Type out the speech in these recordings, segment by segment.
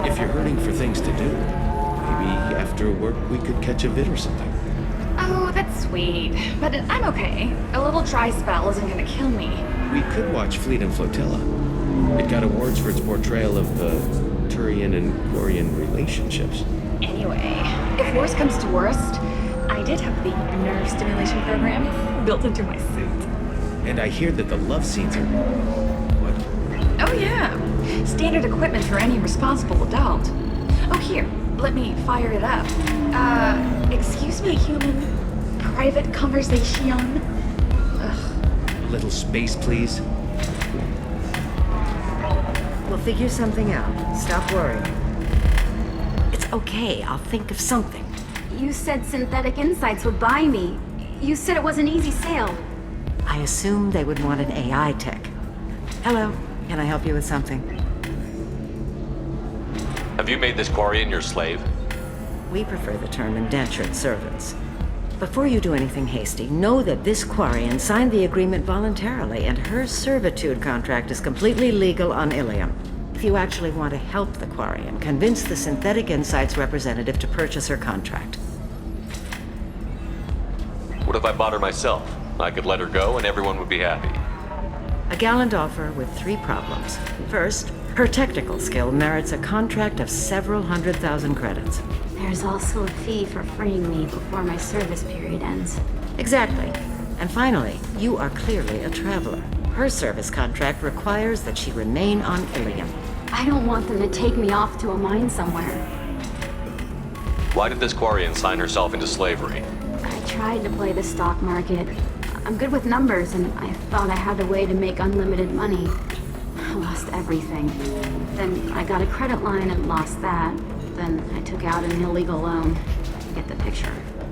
If you're hurting for things to do, maybe after work we could catch a vid or something. Oh, that's sweet. But I'm okay. A little dry spell isn't gonna kill me. We could watch Fleet and Flotilla. It got awards for its portrayal of the Turian and Quarian relationships. Anyway, if worst comes to worst, I did have the nerve stimulation program built into my suit. And I hear that the love scenes are... what? Oh yeah. Standard equipment for any responsible adult. Oh, here. Let me fire it up. Excuse me, human. Private conversation. Ugh. A little space, please. We'll figure something out. Stop worrying. It's okay. I'll think of something. You said Synthetic Insights would buy me. You said it was an easy sale. I assumed they would want an AI tech. Hello. Can I help you with something? Have you made this Quarian your slave? We prefer the term indentured servants. Before you do anything hasty, know that this Quarian signed the agreement voluntarily, and her servitude contract is completely legal on Ilium. If you actually want to help the Quarian, convince the Synthetic Insights representative to purchase her contract. What if I bought her myself? I could let her go and everyone would be happy. A gallant offer with 3 problems. First, her technical skill merits a contract of several 100,000 credits. There's also a fee for freeing me before my service period ends. Exactly. And finally, you are clearly a traveler. Her service contract requires that she remain on Ilium. I don't want them to take me off to a mine somewhere. Why did this Quarian sign herself into slavery? I tried to play the stock market. I'm good with numbers, and I thought I had a way to make unlimited money. I lost everything. Then I got a credit line and lost that. Then I took out an illegal loan. You get the picture.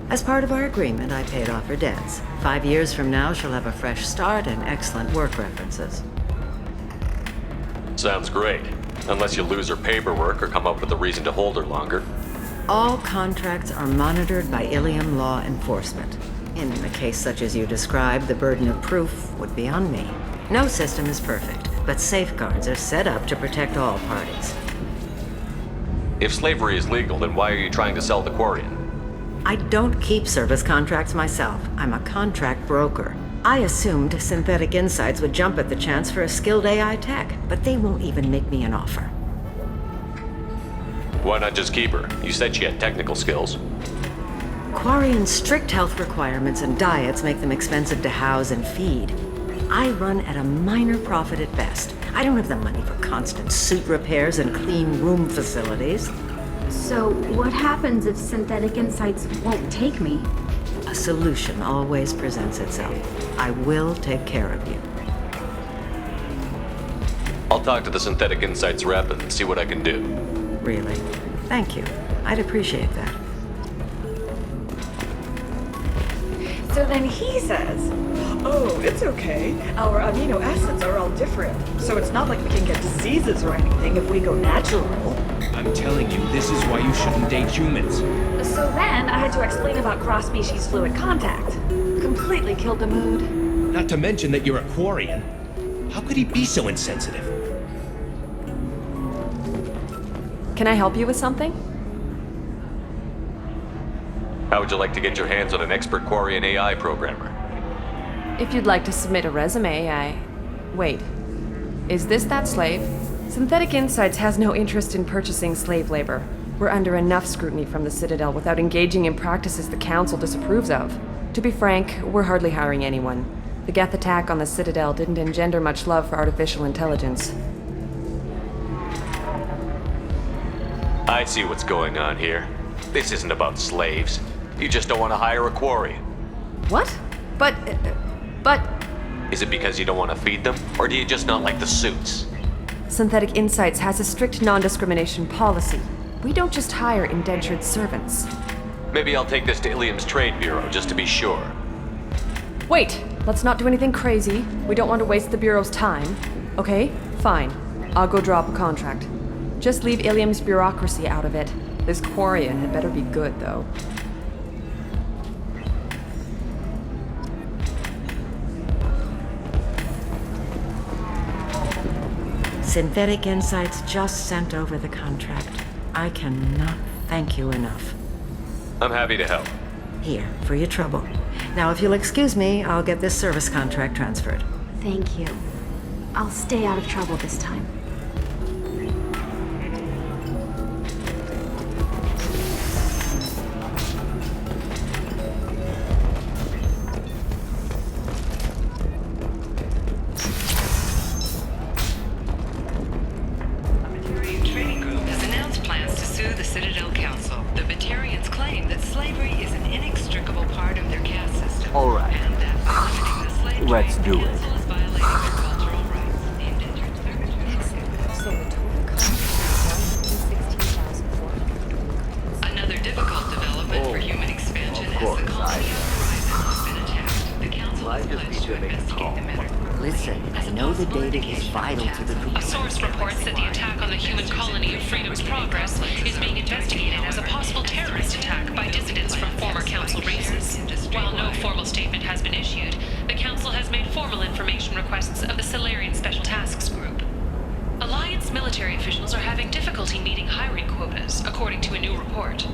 As part of our agreement, I paid off her debts. 5 years from now, she'll have a fresh start and excellent work references. Sounds great. Unless you lose her paperwork or come up with a reason to hold her longer. All contracts are monitored by Ilium law enforcement. In a case such as you described, the burden of proof would be on me. No system is perfect, but safeguards are set up to protect all parties. If slavery is legal, then why are you trying to sell the Quarian? I don't keep service contracts myself. I'm a contract broker. I assumed Synthetic Insights would jump at the chance for a skilled AI tech, but they won't even make me an offer. Why not just keep her? You said she had technical skills. Quarian's strict health requirements and diets make them expensive to house and feed. I run at a minor profit at best. I don't have the money for constant suit repairs and clean room facilities. So what happens if Synthetic Insights won't take me? A solution always presents itself. I will take care of you. I'll talk to the Synthetic Insights rep and see what I can do. Really? Thank you. I'd appreciate that. So then he says, Oh, it's okay. Our amino acids are all different, so it's not like we can get diseases or anything if we go natural. I'm telling you, this is why you shouldn't date humans. so then I had to explain about cross-species fluid contact. Completely killed the mood. Not to mention that you're a Quarian. How could he be so insensitive? Can I help you with something? How would you like to get your hands on an expert Quarian AI programmer? If you'd like to submit a resume, Wait. Is this that slave? Synthetic Insights has no interest in purchasing slave labor. We're under enough scrutiny from the Citadel without engaging in practices the Council disapproves of. To be frank, we're hardly hiring anyone. The Geth attack on the Citadel didn't engender much love for artificial intelligence. I see what's going on here. This isn't about slaves. You just don't want to hire a Quarian. What? But... Is it because you don't want to feed them, or do you just not like the suits? Synthetic Insights has a strict non-discrimination policy. We don't just hire indentured servants. Maybe I'll take this to Ilium's Trade Bureau just to be sure. Wait! Let's not do anything crazy. We don't want to waste the Bureau's time. Okay? Fine. I'll go drop a contract. Just leave Ilium's bureaucracy out of it. This Quarian had better be good, though. Synthetic Insights just sent over the contract. I cannot thank you enough. I'm happy to help. Here, for your trouble. Now, if you'll excuse me, I'll get this service contract transferred. Thank you. I'll stay out of trouble this time. Batarian Trading Group has announced plans to sue the Citadel Council. The Batarians claim that slavery is an inextricable part of their caste system. All right. And that by limiting the slave Let's trade, do the it. council is violating their cultural rights. The indentured servitude. So the total cost is $116,400. Another difficult development for human expansion of as course, the colony of Horizon has been attacked. The council I has just pledged need to to make a investigate call. the matter. Listen, I know the data is vital to the A source reports that the attack on the human colony of Freedom's Progress is being investigated as a possible terrorist attack by dissidents from former council races. While no formal statement has been issued, the council has made formal information requests of the Solarian Special Tasks Group. Alliance military officials are having difficulty meeting hiring quotas, according to a new report.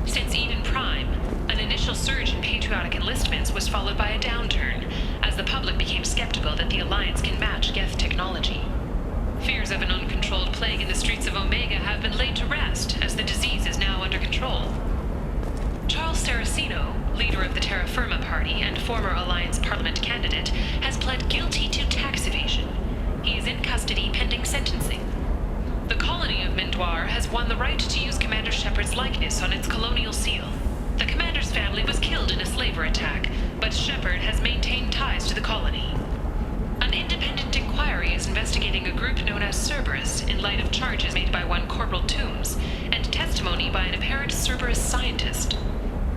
Since Eden Prime, an initial surge in patriotic enlistments was followed by a downturn, as the public became skeptical that the Alliance can match Geth technology. Fears of an uncontrolled plague in the streets of Omega have been laid to rest, as the disease is now under control. Charles Saraceno, leader of the Terra Firma Party and former Alliance Parliament candidate, has pled guilty to tax evasion. He is in custody pending sentencing. The colony of Mendoir has won the right to use Commander Shepard's likeness on its colonial seal. The commander's family was killed in a slaver attack, but Shepard has maintained ties to the colony. An independent inquiry is investigating a group known as Cerberus in light of charges made by one Corporal Toombs and testimony by an apparent Cerberus scientist.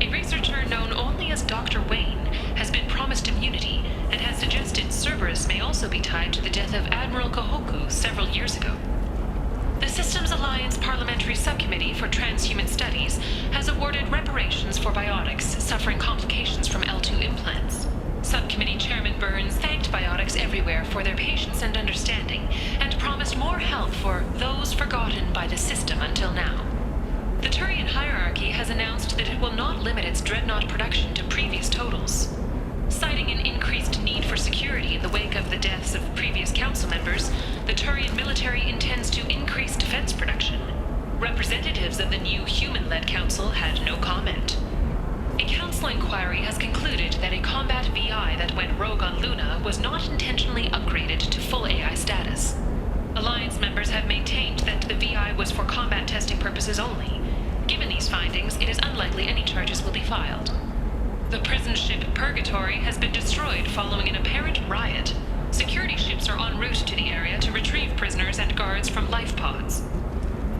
A researcher known only as Dr. Wayne has been promised immunity and has suggested Cerberus may also be tied to the death of Admiral Kohoku several years ago. The Systems Alliance Parliamentary Subcommittee for Transhuman Studies has awarded reparations for biotics suffering complications from L2 implants. Subcommittee Chairman Burns thanked biotics everywhere for their patience and understanding, and promised more help for those forgotten by the system until now. The Turian hierarchy has announced that it will not limit its dreadnought production to previous totals. Citing an increased need for security in the wake of the deaths of previous council members, the Turian military intends to increase defense production. Representatives of the new human-led council had no comment. A council inquiry has concluded that a combat VI that went rogue on Luna was not intentionally upgraded to full AI status. Alliance members have maintained that the VI was for combat testing purposes only. Given these findings, it is unlikely any charges will be filed. The prison ship Purgatory has been destroyed following an apparent riot. Security ships are en route to the area to retrieve prisoners and guards from life pods.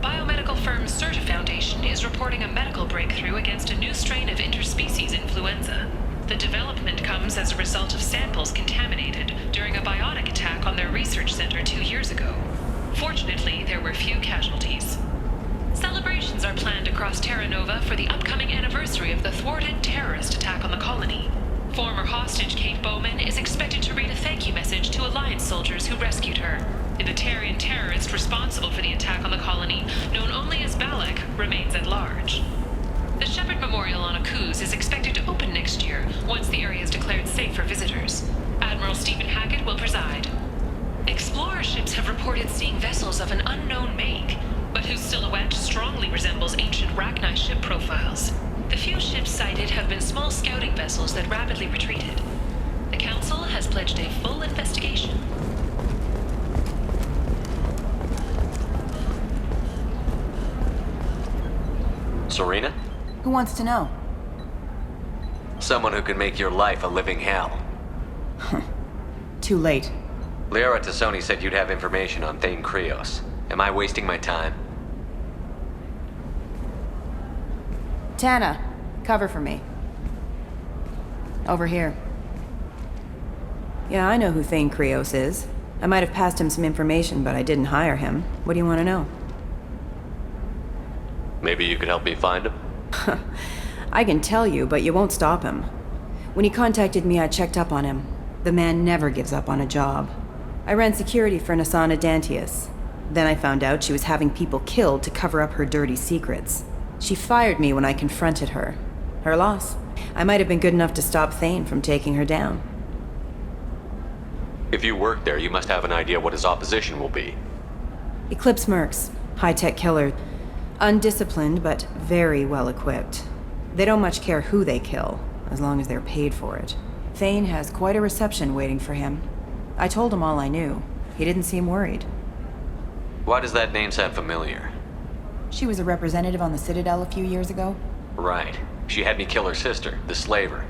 Biomedical firm Certa Foundation is reporting a medical breakthrough against a new strain of interspecies influenza. The development comes as a result of samples contaminated during a biotic attack on their research center 2 years ago. Fortunately, there were few casualties. Celebrations are planned across Terra Nova for the upcoming anniversary of the thwarted terrorist attack on the colony. Former hostage Kate Bowman is expected to read a thank you message to Alliance soldiers who rescued her. The Batarian terrorist responsible for the attack on the colony, known only as Balak, remains at large. The Shepard Memorial on Akuz is expected to open next year, once the area is declared safe for visitors. Admiral Stephen Hackett will preside. Explorer ships have reported seeing vessels of an unknown make, but whose silhouette strongly resembles ancient Rachni ship profiles. The few ships sighted have been small scouting vessels that rapidly retreated. The Council has pledged a full investigation. Serena? Who wants to know? Someone who can make your life a living hell. Too late. Liara Tassoni said you'd have information on Thane Krios. Am I wasting my time? Tana, cover for me. Over here. Yeah, I know who Thane Krios is. I might have passed him some information, but I didn't hire him. What do you want to know? Maybe you could help me find him? I can tell you, but you won't stop him. When he contacted me, I checked up on him. The man never gives up on a job. I ran security for Nasana Dantius. Then I found out she was having people killed to cover up her dirty secrets. She fired me when I confronted her. Her loss. I might have been good enough to stop Thane from taking her down. If you work there, you must have an idea what his opposition will be. Eclipse mercs. High-tech killer. Undisciplined, but very well equipped. They don't much care who they kill, as long as they're paid for it. Thane has quite a reception waiting for him. I told him all I knew. He didn't seem worried. Why does that name sound familiar? She was a representative on the Citadel a few years ago. Right. She had me kill her sister, the slaver.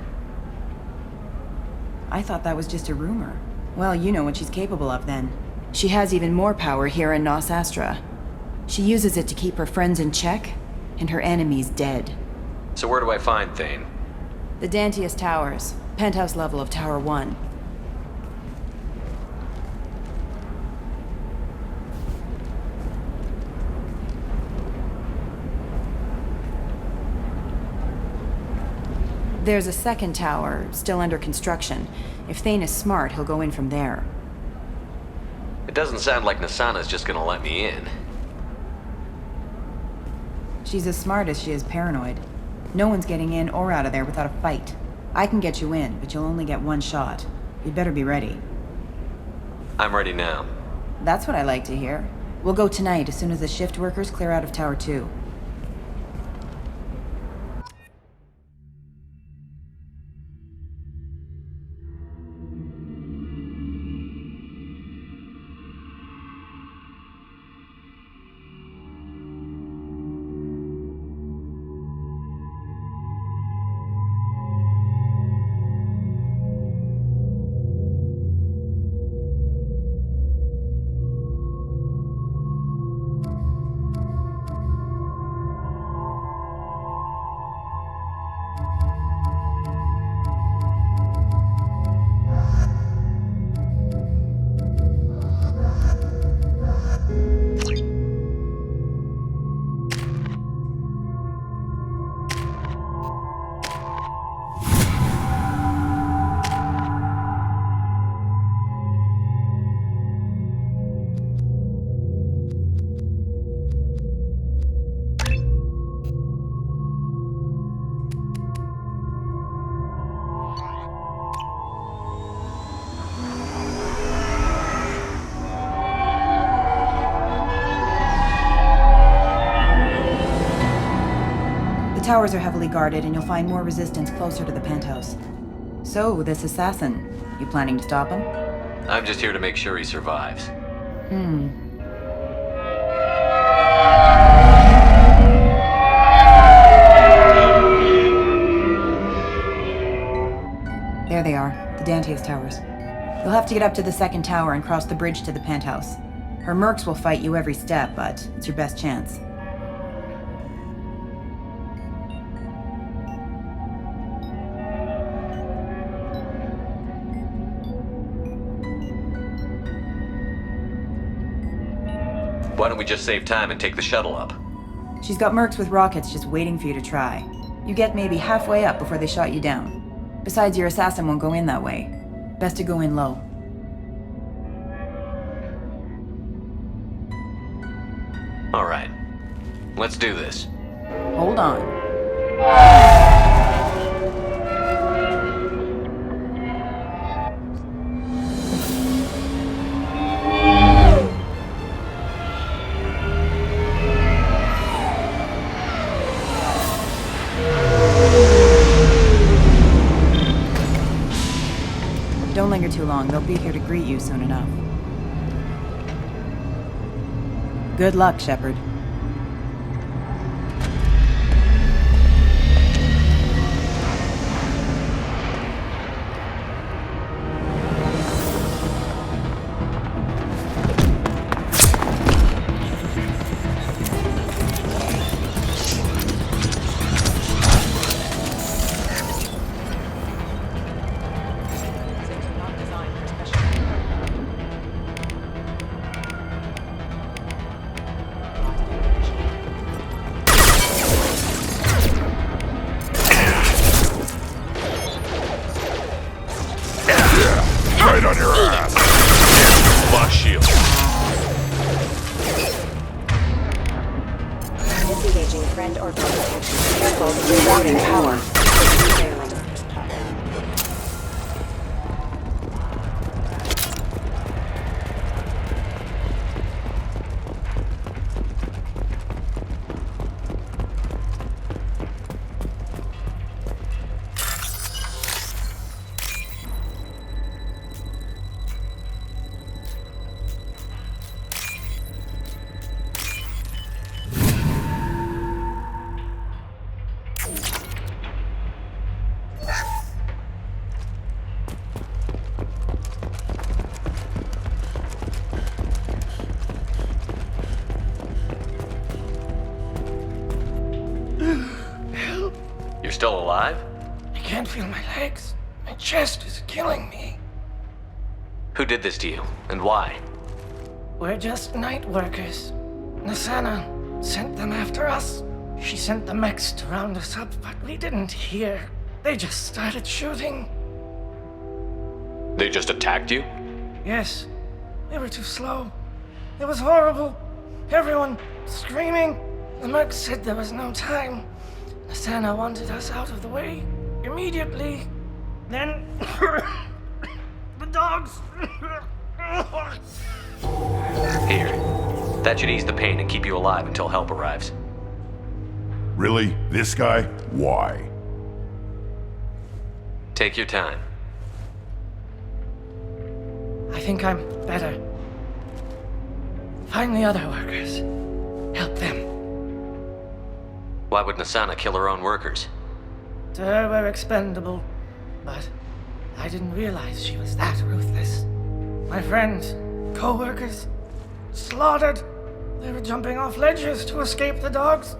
I thought that was just a rumor. Well, you know what she's capable of then. She has even more power here in Nos Astra. She uses it to keep her friends in check, and her enemies dead. So where do I find Thane? The Dantius Towers, penthouse level of Tower 1. There's a second tower, still under construction. If Thane is smart, he'll go in from there. It doesn't sound like Nasana's just gonna let me in. She's as smart as she is paranoid. No one's getting in or out of there without a fight. I can get you in, but you'll only get one shot. You'd better be ready. I'm ready now. That's what I like to hear. We'll go tonight as soon as the shift workers clear out of Tower 2. The towers are heavily guarded, and you'll find more resistance closer to the penthouse. So, this assassin, you planning to stop him? I'm just here to make sure he survives. There they are, the Dantius Towers. You'll have to get up to the second tower and cross the bridge to the penthouse. Her mercs will fight you every step, but it's your best chance. Why don't we just save time and take the shuttle up? She's got mercs with rockets just waiting for you to try. You get maybe halfway up before they shot you down. Besides, your assassin won't go in that way. Best to go in low. All right. Let's do this. Hold on. Don't linger too long. They'll be here to greet you soon enough. Good luck, Shepard. Reloading power. You're still alive? I can't feel my legs. My chest is killing me. Who did this to you, and why? We're just night workers. Nasana sent them after us. She sent the mechs to round us up, but we didn't hear. They just started shooting. They just attacked you? Yes, they were too slow. It was horrible. Everyone screaming. The mechs said there was no time. Nasana wanted us out of the way immediately. Then the dogs. Here. That should ease the pain and keep you alive until help arrives. Really? This guy? Why? Take your time. I think I'm better. Find the other workers. Help them. Why would Nasana kill her own workers? To her, we're expendable. But I didn't realize she was that ruthless. My friends, co-workers, slaughtered. They were jumping off ledges to escape the dogs.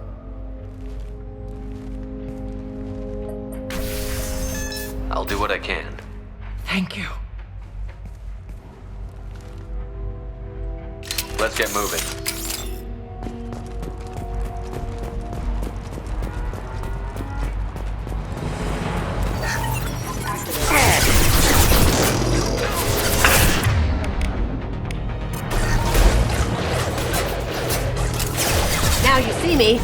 I'll do what I can. Thank you. Let's get moving. Now you see me.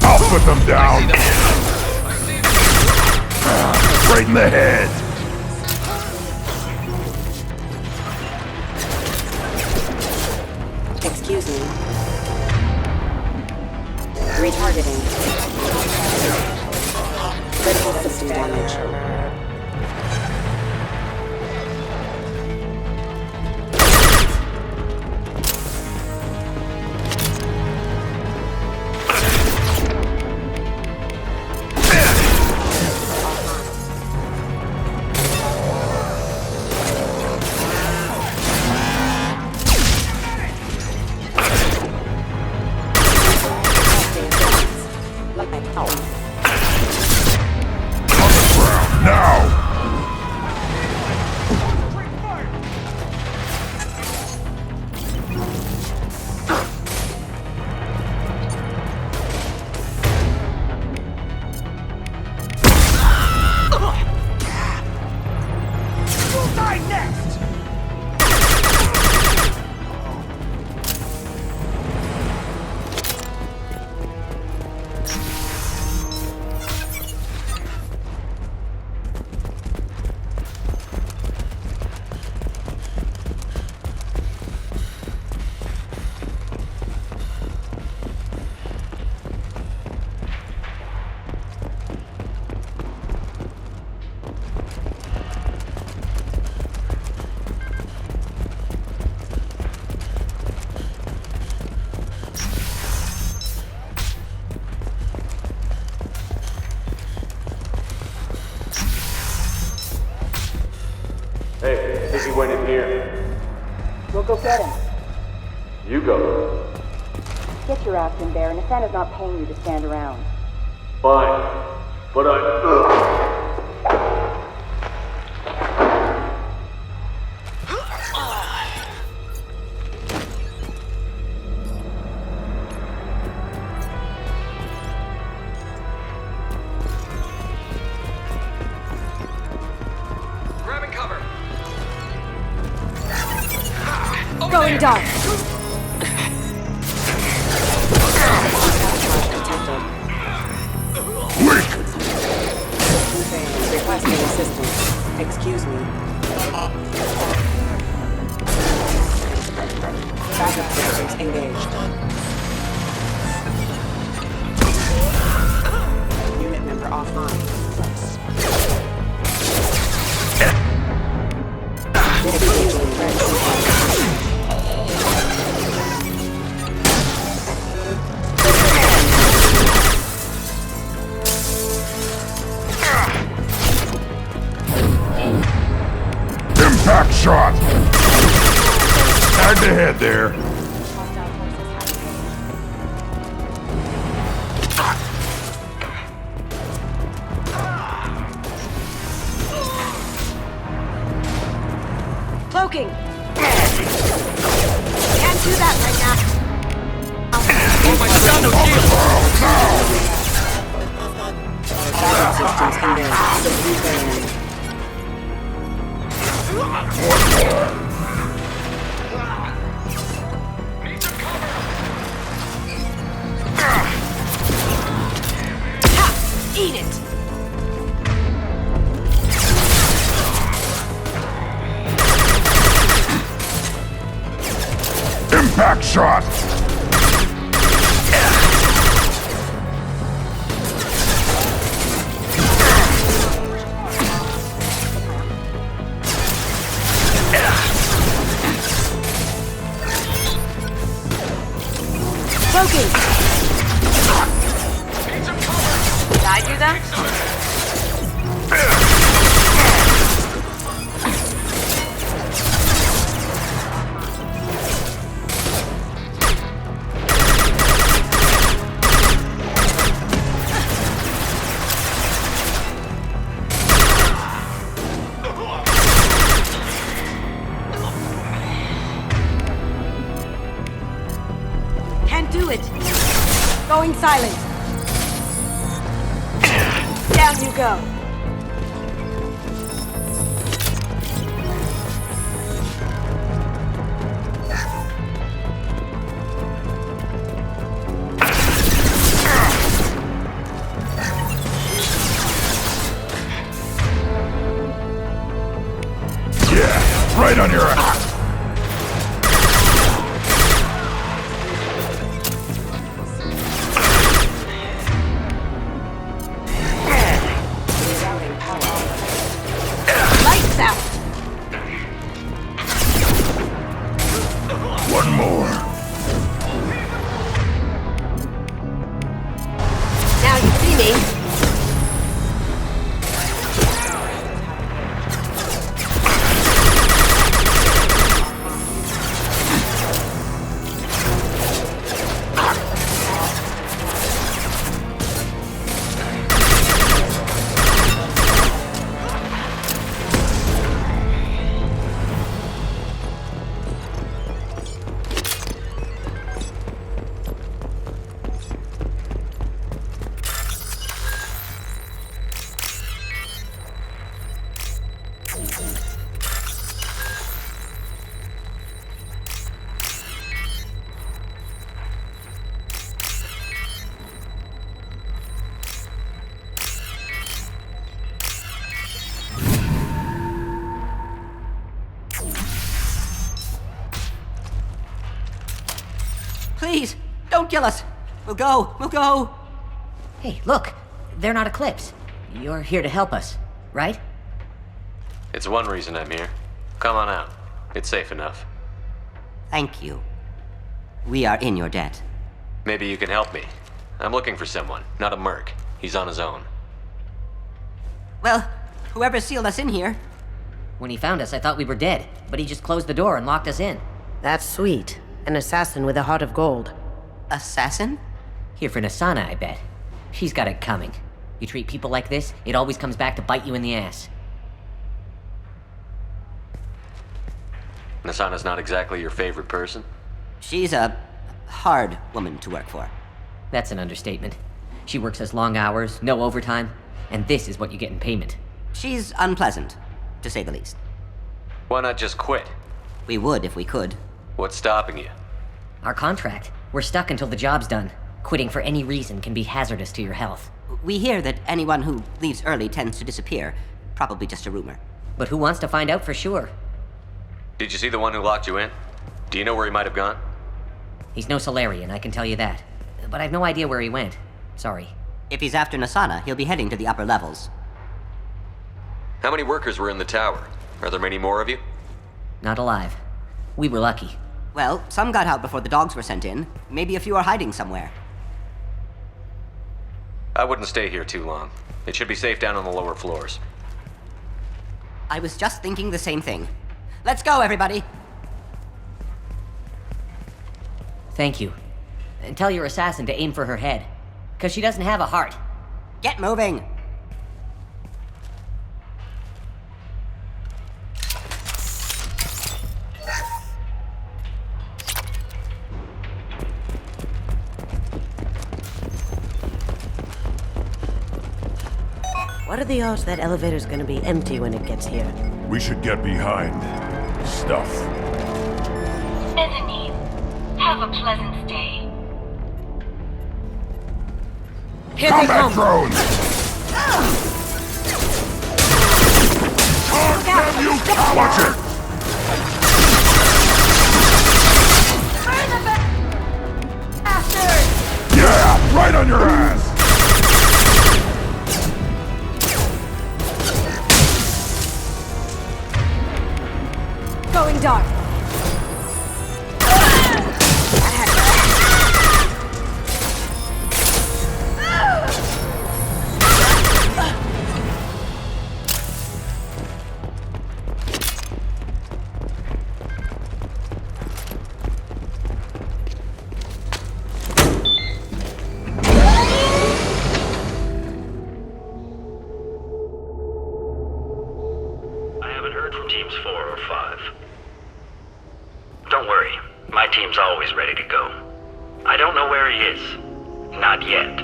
I'll put them down. Right in the head. Excuse me. Retargeting. Critical system damage. Now! went in here. We'll go get him. You go. Get your ass in there, and Nathana's not paying you to stand around. Fine. But Grabbing cover. Going dark. Requesting assistance. Excuse me. Backup systems engaged. Unit member offline. Engaging threat. Impact shot! Tagged ahead there. Cloaking! Can't do that right now. Oh my god, no shield! Backup systems engaged. Eat it! Impact shot! Cloaking! Did I do that? Can't do it. Going silent. Down you go. Yeah, right on your ass. Lights out. One more. Now you see me. Please, don't kill us. We'll go. Hey, look. They're not Eclipse. You're here to help us, right? It's one reason I'm here. Come on out. It's safe enough. Thank you. We are in your debt. Maybe you can help me. I'm looking for someone, not a merc. He's on his own. Well, whoever sealed us in here, When he found us, I thought we were dead, but he just closed the door and locked us in. That's sweet. An assassin with a heart of gold. Assassin? Here for Nasana, I bet. She's got it coming. You treat people like this, it always comes back to bite you in the ass. Nasana's not exactly your favorite person? She's a hard woman to work for. That's an understatement. She works as long hours, no overtime, and this is what you get in payment. She's unpleasant, to say the least. Why not just quit? We would if we could. What's stopping you? Our contract. We're stuck until the job's done. Quitting for any reason can be hazardous to your health. We hear that anyone who leaves early tends to disappear. Probably just a rumor. But who wants to find out for sure? Did you see the one who locked you in? Do you know where he might have gone? He's no Solarian, I can tell you that. But I've no idea where he went. Sorry. If he's after Nasana, he'll be heading to the upper levels. How many workers were in the tower? Are there many more of you? Not alive. We were lucky. Well, some got out before the dogs were sent in. Maybe a few are hiding somewhere. I wouldn't stay here too long. It should be safe down on the lower floors. I was just thinking the same thing. Let's go, everybody! Thank you. And tell your assassin to aim for her head. 'Cause she doesn't have a heart. Get moving! What are the odds that elevator's gonna be empty when it gets here? We should get behind stuff. Mezzanine. Have a pleasant stay. Here they come! Drones! Damn you! Watch it! Burn the bastard! Yeah! Right on your ass! Going dark. I haven't heard from teams 4 or 5. Don't worry, my team's always ready to go. I don't know where he is. Not yet.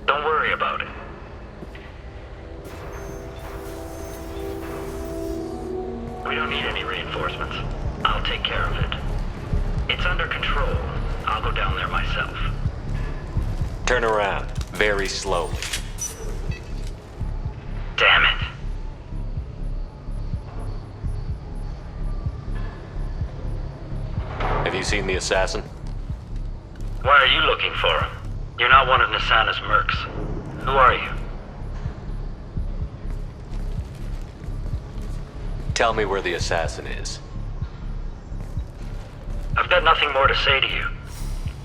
Don't worry about it. We don't need any reinforcements. I'll take care of it. It's under control. I'll go down there myself. Turn around, very slowly. Damn it. Have you seen the assassin? Why are you looking for him? You're not one of Nasana's mercs. Who are you? Tell me where the assassin is. I've got nothing more to say to you.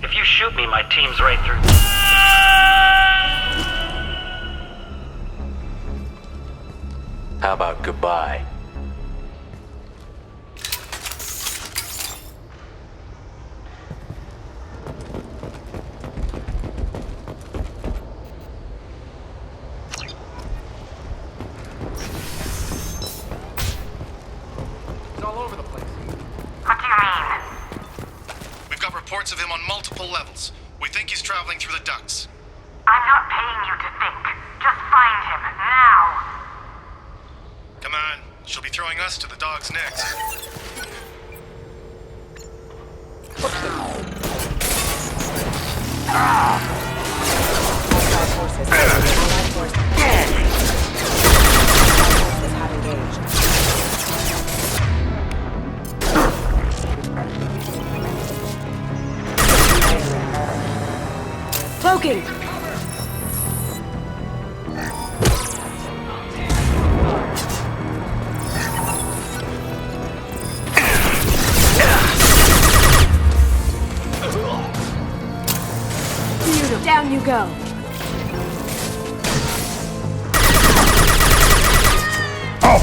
If you shoot me, my team's right through. How about goodbye? He's all over the place. What do you mean? We've got reports of him on multiple levels. We think he's traveling through the ducts. I'm not paying you to think. Just find him, now! Come on, she'll be throwing us to the dogs next. Allied forces. Allied forces. Forces have engaged. Cloaking! Down you go.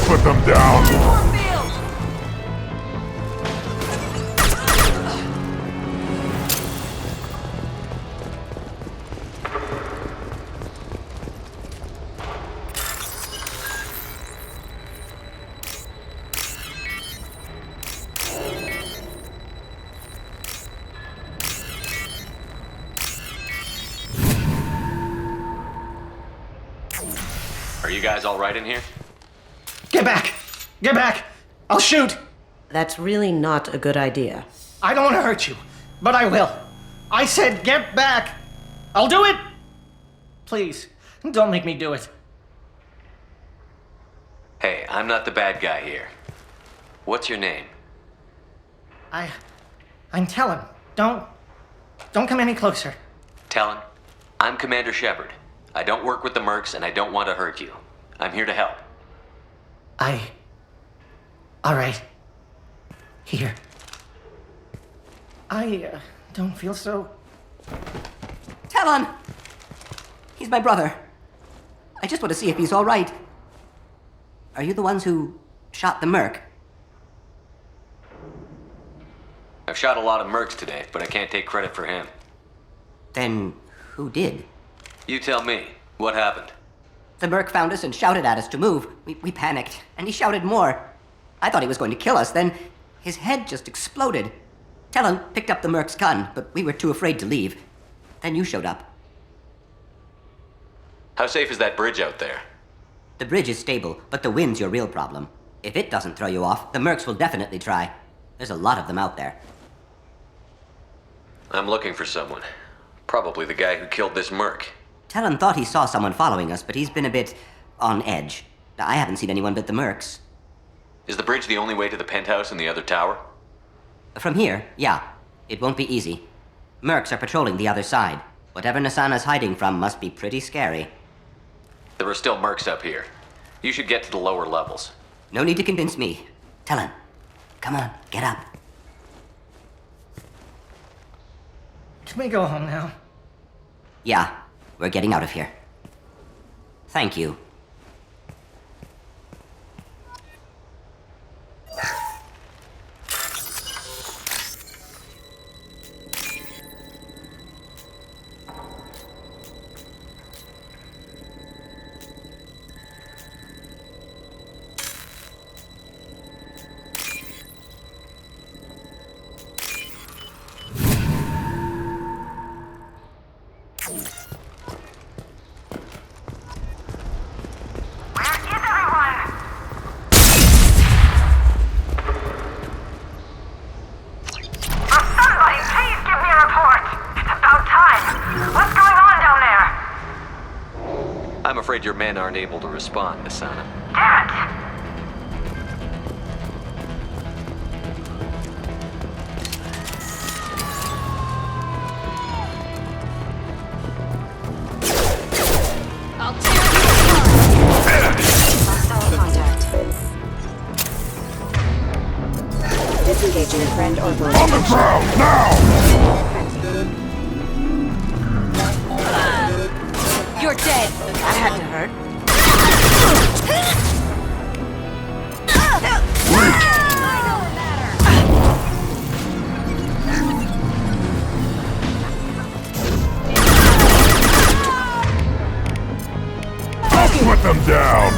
put them down! Are you guys all right in here? Get back! Get back! I'll shoot! That's really not a good idea. I don't want to hurt you, but I will. I said get back! I'll do it! Please, don't make me do it. Hey, I'm not the bad guy here. What's your name? I'm Talon. Don't come any closer. Talon, I'm Commander Shepard. I don't work with the mercs and I don't want to hurt you. I'm here to help. All right. Here. I don't feel so... Talon! He's my brother. I just want to see if he's all right. Are you the ones who shot the merc? I've shot a lot of mercs today, but I can't take credit for him. Then who did? You tell me. What happened? The merc found us and shouted at us to move. We panicked, and he shouted more. I thought he was going to kill us, then his head just exploded. Talon picked up the merc's gun, but we were too afraid to leave. Then you showed up. How safe is that bridge out there? The bridge is stable, but the wind's your real problem. If it doesn't throw you off, the mercs will definitely try. There's a lot of them out there. I'm looking for someone. Probably the guy who killed this merc. Talon thought he saw someone following us, but he's been a bit on edge. I haven't seen anyone but the mercs. Is the bridge the only way to the penthouse in the other tower? From here, yeah. It won't be easy. Mercs are patrolling the other side. Whatever Nasana's hiding from must be pretty scary. There are still mercs up here. You should get to the lower levels. No need to convince me. Talon, come on, get up. Can we go home now? Yeah, we're getting out of here. Thank you. I'm afraid your men aren't able to respond, Asana. Damn it! I'll tear you apart. Hostile contact. Disengaging a friend or foe. On the ground, now! You're dead. That had to hurt. I'll put them down!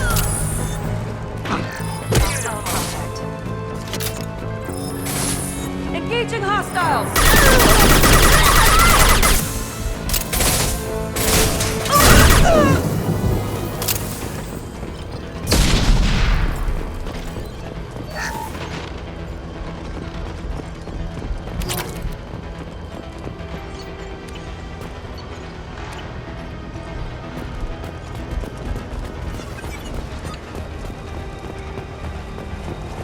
Engaging hostiles!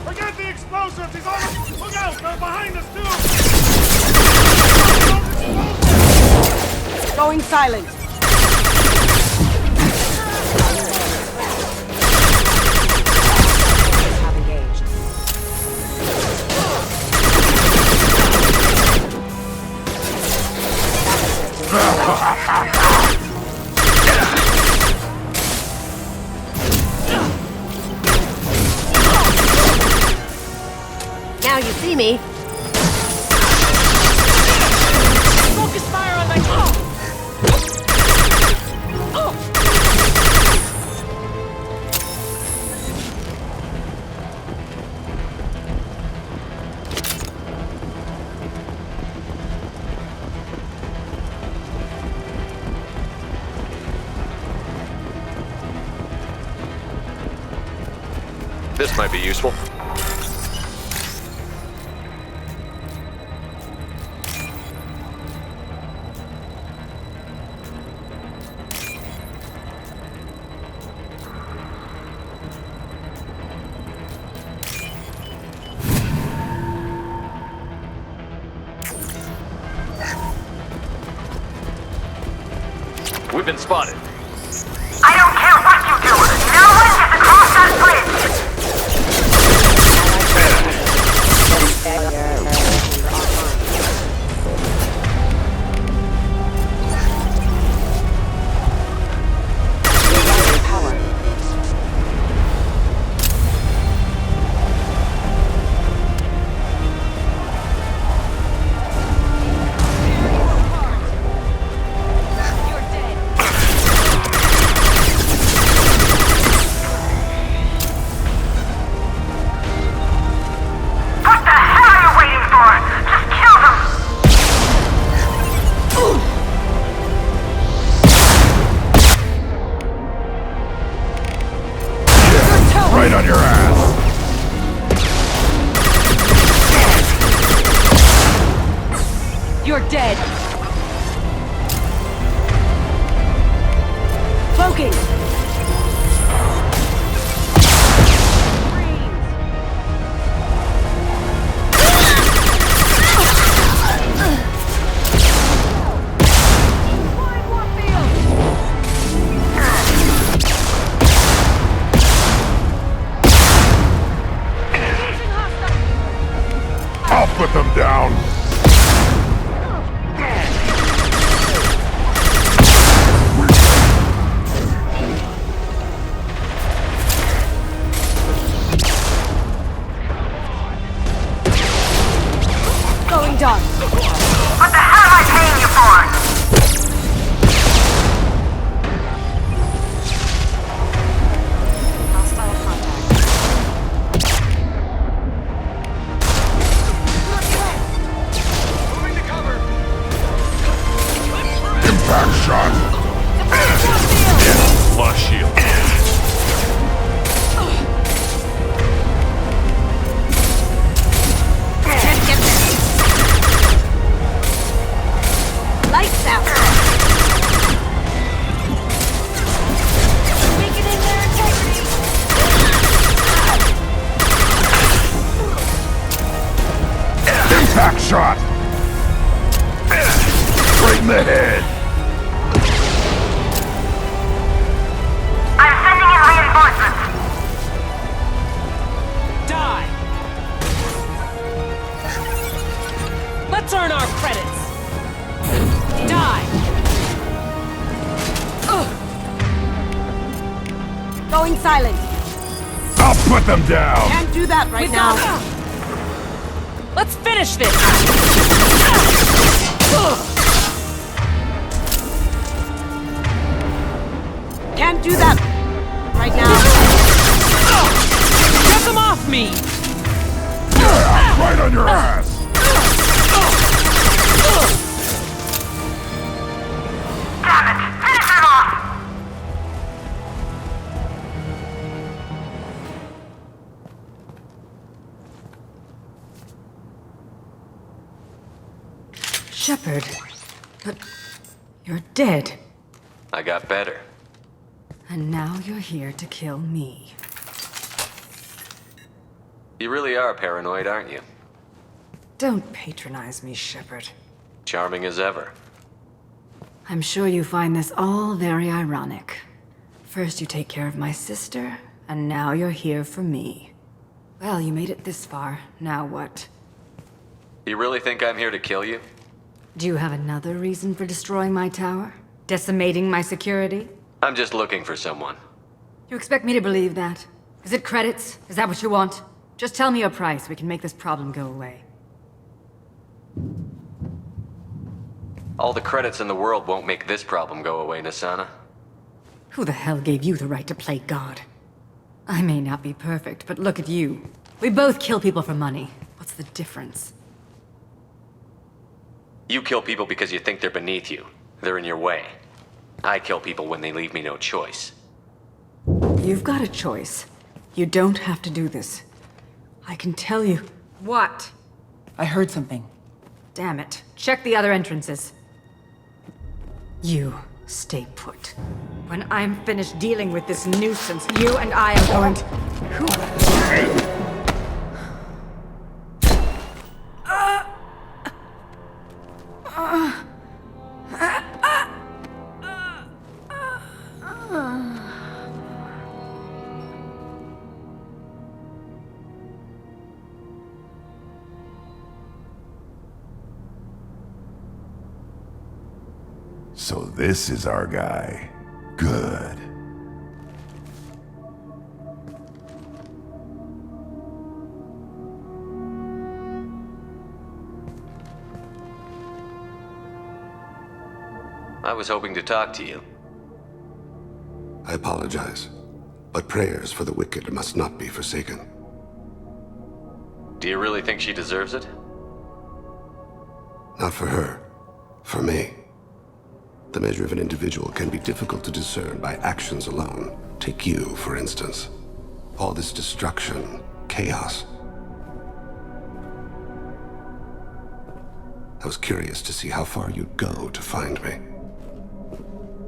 Forget the explosives! He's on! Look out! They're behind us, too! Going silent. This might be useful. We've been spotted. I don't care what you do. No one gets across that bridge. Right on your ass! You're dead. Cloaking. I'll put them down! Going dark. What the hell am I paying you for? Impact shot! Lost shield. Lights out. Weakening their integrity. Impact shot! Right in the head! I'm sending in reinforcements. Die! Let's earn our credits! Die! Going silent. I'll put them down! Can't do that right now. Let's finish this! Can't do that right now. Get them off me! Yeah, right on your ass! Damn it! Finish it off! Shepard, but you're dead. I got better. And now you're here to kill me. You really are paranoid, aren't you? Don't patronize me, Shepard. Charming as ever. I'm sure you find this all very ironic. First you take care of my sister, and now you're here for me. Well, you made it this far. Now what? You really think I'm here to kill you? Do you have another reason for destroying my tower? Decimating my security? I'm just looking for someone. You expect me to believe that? Is it credits? Is that what you want? Just tell me a price. We can make this problem go away. All the credits in the world won't make this problem go away, Nasana. Who the hell gave you the right to play God? I may not be perfect, but look at you. We both kill people for money. What's the difference? You kill people because you think they're beneath you. They're in your way. I kill people when they leave me no choice. You've got a choice. You don't have to do this. I can tell you. What? I heard something. Damn it. Check the other entrances. You stay put. When I'm finished dealing with this nuisance, you and I are going to... So this is our guy. Good. I was hoping to talk to you. I apologize, but prayers for the wicked must not be forsaken. Do you really think she deserves it? Not for her. For me. The measure of an individual can be difficult to discern by actions alone. Take you, for instance. All this destruction, chaos. I was curious to see how far you'd go to find me.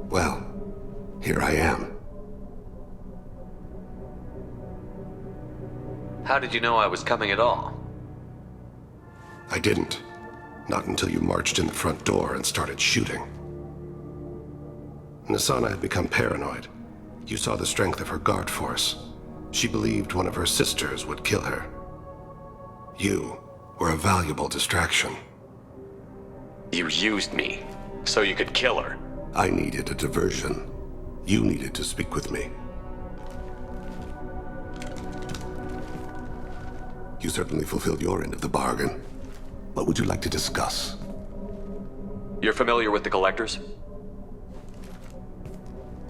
Well, here I am. How did you know I was coming at all? I didn't. Not until you marched in the front door and started shooting. Nasana had become paranoid. You saw the strength of her guard force. She believed one of her sisters would kill her. You were a valuable distraction. You used me, so you could kill her. I needed a diversion. You needed to speak with me. You certainly fulfilled your end of the bargain. What would you like to discuss? You're familiar with the Collectors?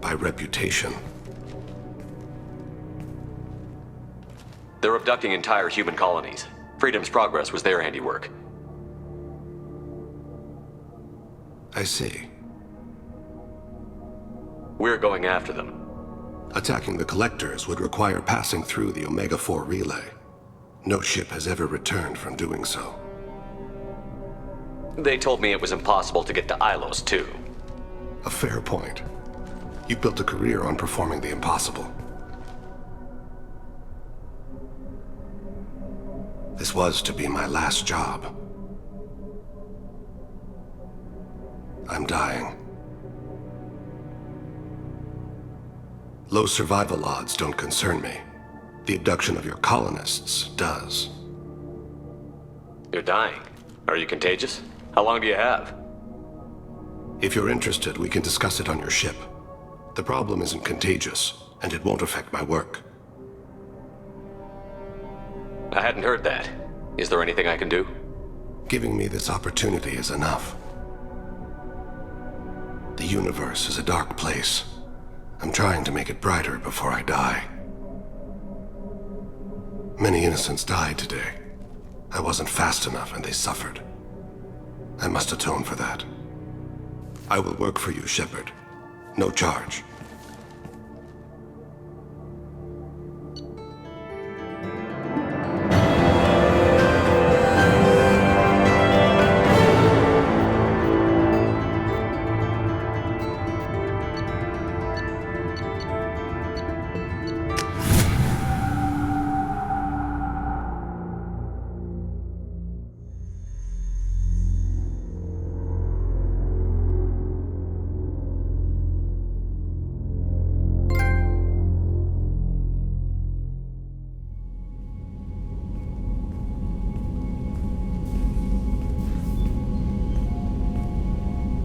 By reputation. They're abducting entire human colonies. Freedom's Progress was their handiwork. I see. We're going after them. Attacking the Collectors would require passing through the Omega-4 relay. No ship has ever returned from doing so. They told me it was impossible to get to Ilos, too. A fair point. You built a career on performing the impossible. This was to be my last job. I'm dying. Low survival odds don't concern me. The abduction of your colonists does. You're dying. Are you contagious? How long do you have? If you're interested, we can discuss it on your ship. The problem isn't contagious, and it won't affect my work. I hadn't heard that. Is there anything I can do? Giving me this opportunity is enough. The universe is a dark place. I'm trying to make it brighter before I die. Many innocents died today. I wasn't fast enough and they suffered. I must atone for that. I will work for you, Shepard. No charge.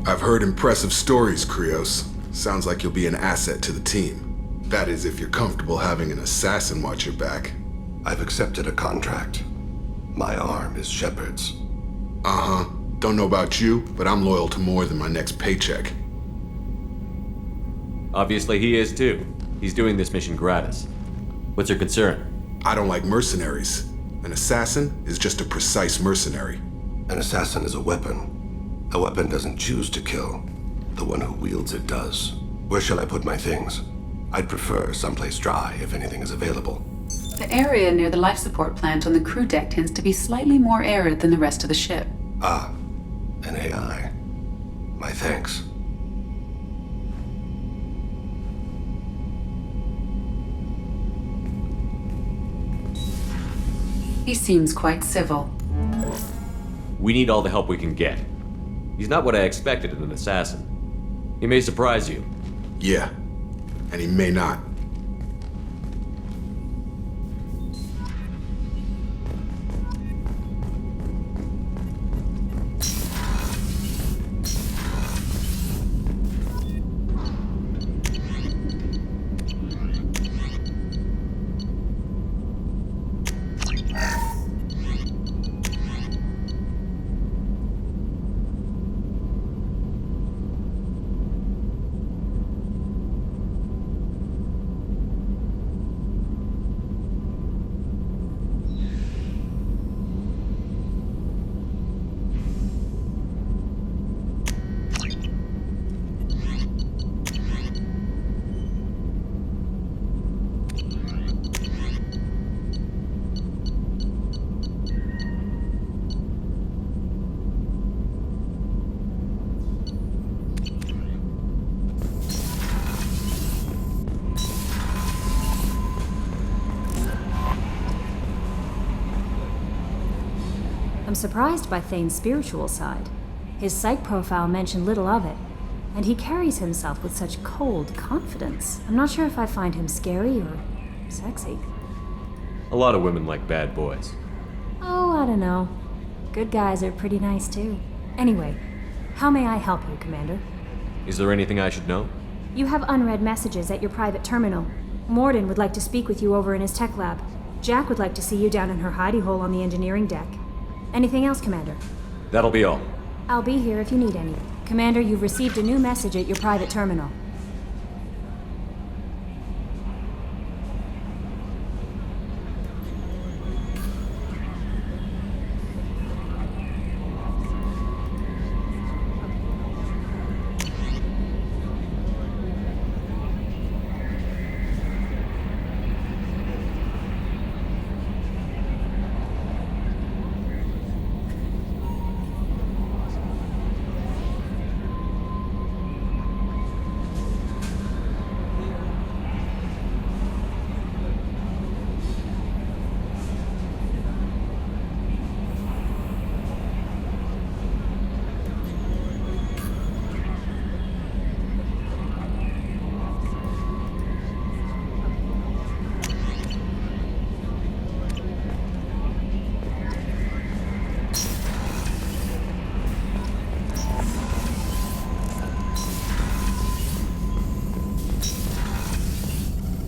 I've heard impressive stories, Krios. Sounds like you'll be an asset to the team. That is, if you're comfortable having an assassin watch your back. I've accepted a contract. My arm is Shepard's. Uh-huh. Don't know about you, but I'm loyal to more than my next paycheck. Obviously he is too. He's doing this mission gratis. What's your concern? I don't like mercenaries. An assassin is just a precise mercenary. An assassin is a weapon. A weapon doesn't choose to kill. The one who wields it does. Where shall I put my things? I'd prefer someplace dry if anything is available. The area near the life support plant on the crew deck tends to be slightly more arid than the rest of the ship. Ah, an AI. My thanks. He seems quite civil. We need all the help we can get. He's not what I expected in an assassin. He may surprise you. Yeah, and he may not. I'm surprised by Thane's spiritual side. His psych profile mentioned little of it, and he carries himself with such cold confidence. I'm not sure if I find him scary or sexy. A lot of women like bad boys. Oh, I don't know. Good guys are pretty nice too. Anyway, how may I help you, Commander? Is there anything I should know? You have unread messages at your private terminal. Morden would like to speak with you over in his tech lab. Jack would like to see you down in her hidey hole on the engineering deck. Anything else, Commander? That'll be all. I'll be here if you need any. Commander, you've received a new message at your private terminal.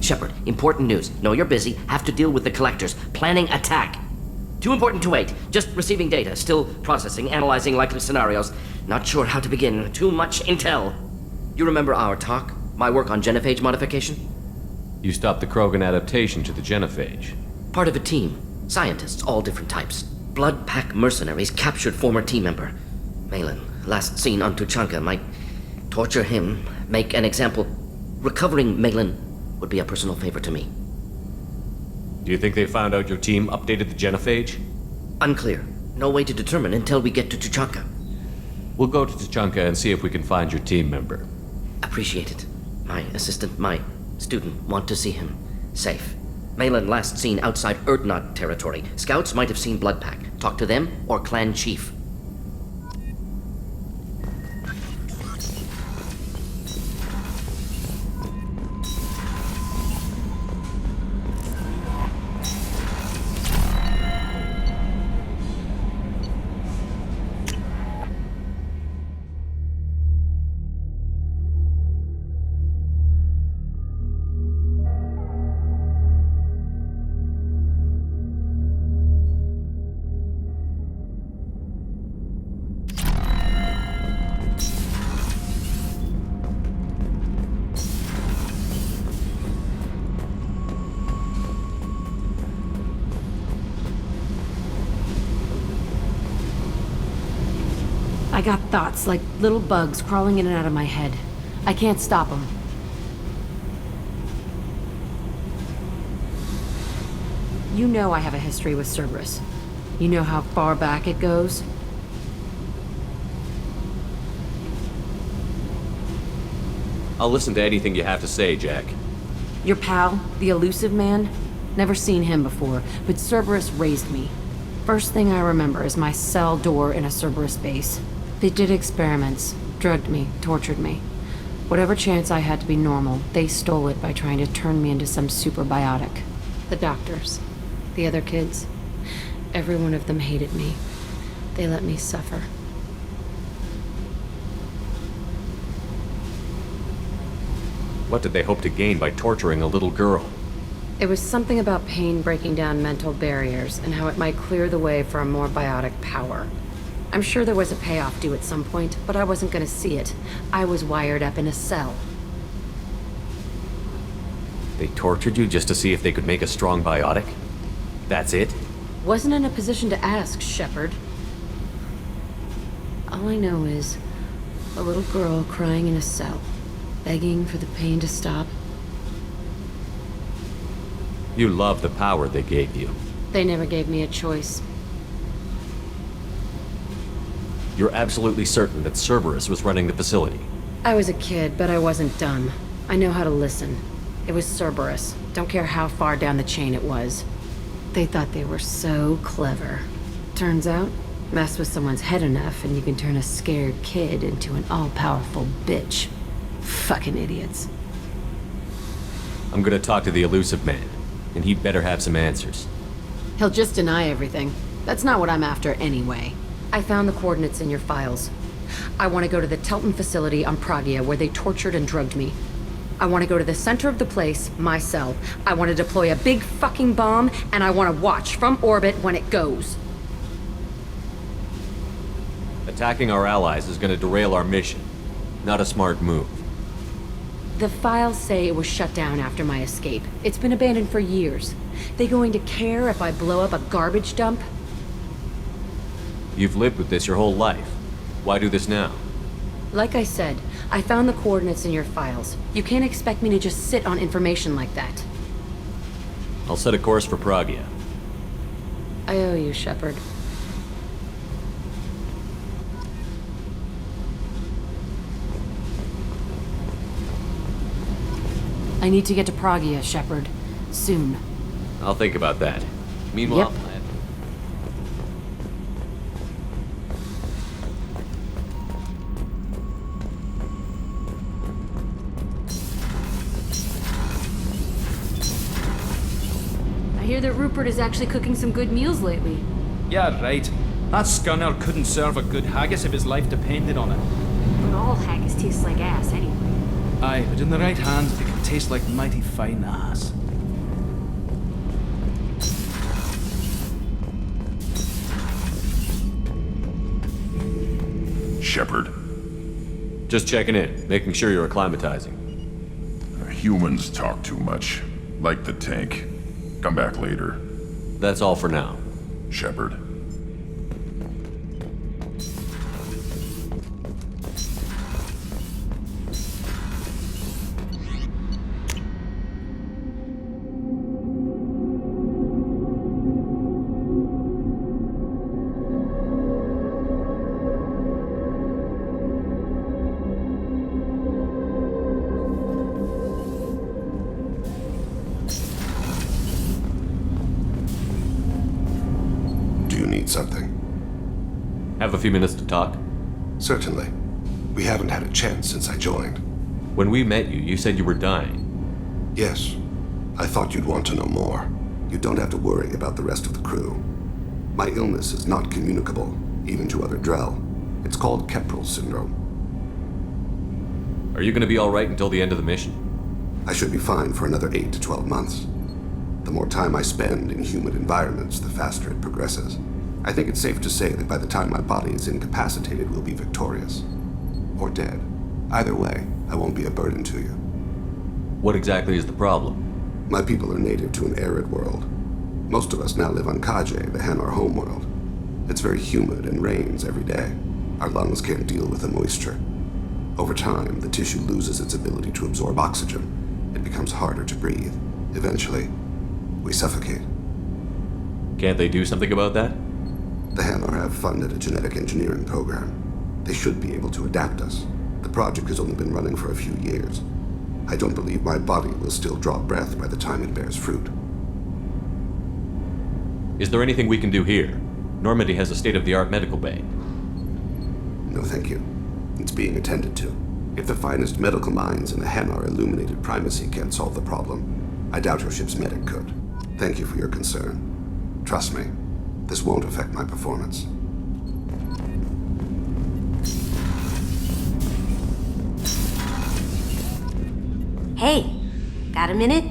Shepard, important news. Know you're busy. Have to deal with the collectors. Planning attack. Too important to wait. Just receiving data. Still processing, analyzing likely scenarios. Not sure how to begin. Too much intel. You remember our talk? My work on genophage modification? You stopped the Krogan adaptation to the genophage. Part of a team. Scientists, all different types. Blood Pack mercenaries captured former team member. Malin, last seen on Tuchanka, might torture him, make an example. Recovering Malin would be a personal favor to me. Do you think they found out your team updated the genophage? Unclear. No way to determine until we get to Tuchanka. We'll go to Tuchanka and see if we can find your team member. Appreciate it. My assistant, my student, want to see him safe. Malin last seen outside Erdnot territory. Scouts might have seen Bloodpack. Talk to them or clan chief. I got thoughts like little bugs crawling in and out of my head. I can't stop them. You know I have a history with Cerberus. You know how far back it goes? I'll listen to anything you have to say, Jack. Your pal, the elusive man? Never seen him before, but Cerberus raised me. First thing I remember is my cell door in a Cerberus base. They did experiments, drugged me, tortured me. Whatever chance I had to be normal, they stole it by trying to turn me into some superbiotic. The doctors, the other kids, every one of them hated me. They let me suffer. What did they hope to gain by torturing a little girl? It was something about pain breaking down mental barriers and how it might clear the way for a more biotic power. I'm sure there was a payoff due at some point, but I wasn't gonna see it. I was wired up in a cell. They tortured you just to see if they could make a strong biotic? That's it? Wasn't in a position to ask, Shepard. All I know is a little girl crying in a cell, begging for the pain to stop. You love the power they gave you. They never gave me a choice. You're absolutely certain that Cerberus was running the facility? I was a kid, but I wasn't dumb. I know how to listen. It was Cerberus. Don't care how far down the chain it was. They thought they were so clever. Turns out, mess with someone's head enough and you can turn a scared kid into an all-powerful bitch. Fucking idiots. I'm gonna talk to the elusive man, and he'd better have some answers. He'll just deny everything. That's not what I'm after anyway. I found the coordinates in your files. I want to go to the Telton facility on Pragia where they tortured and drugged me. I want to go to the center of the place, my cell. I want to deploy a big fucking bomb, and I want to watch from orbit when it goes. Attacking our allies is gonna derail our mission. Not a smart move. The files say it was shut down after my escape. It's been abandoned for years. They going to care if I blow up a garbage dump? You've lived with this your whole life. Why do this now? Like I said, I found the coordinates in your files. You can't expect me to just sit on information like that. I'll set a course for Pragia. I owe you, Shepard. I need to get to Pragia, Shepard. Soon. I'll think about that. Meanwhile, Yep. I hear that Rupert is actually cooking some good meals lately. Yeah, right. That scunner couldn't serve a good haggis if his life depended on it. But all haggis tastes like ass anyway. Aye, but in the right hands, it can taste like mighty fine ass. Shepard. just checking in, making sure you're acclimatizing. Humans talk too much. Like the tank. Come back later. That's all for now. Shepard. Something? Have a few minutes to talk? Certainly. We haven't had a chance since I joined. When we met you, you said you were dying. Yes. I thought you'd want to know more. You don't have to worry about the rest of the crew. My illness is not communicable, even to other Drell. It's called Keprel syndrome. Are you going to be all right until the end of the mission? I should be fine for another 8 to 12 months. The more time I spend in humid environments, the faster it progresses. I think it's safe to say that by the time my body is incapacitated, we'll be victorious. Or dead. Either way, I won't be a burden to you. What exactly is the problem? My people are native to an arid world. Most of us now live on Kaje, the Hanar homeworld. It's very humid and rains every day. Our lungs can't deal with the moisture. Over time, the tissue loses its ability to absorb oxygen. It becomes harder to breathe. Eventually, we suffocate. Can't they do something about that? The Hanar have funded a genetic engineering program. They should be able to adapt us. The project has only been running for a few years. I don't believe my body will still draw breath by the time it bears fruit. Is there anything we can do here? Normandy has a state-of-the-art medical bay. No, thank you. It's being attended to. If the finest medical minds in the Hanar illuminated primacy can't solve the problem, I doubt your ship's medic could. Thank you for your concern. Trust me, this won't affect my performance. Hey, got a minute?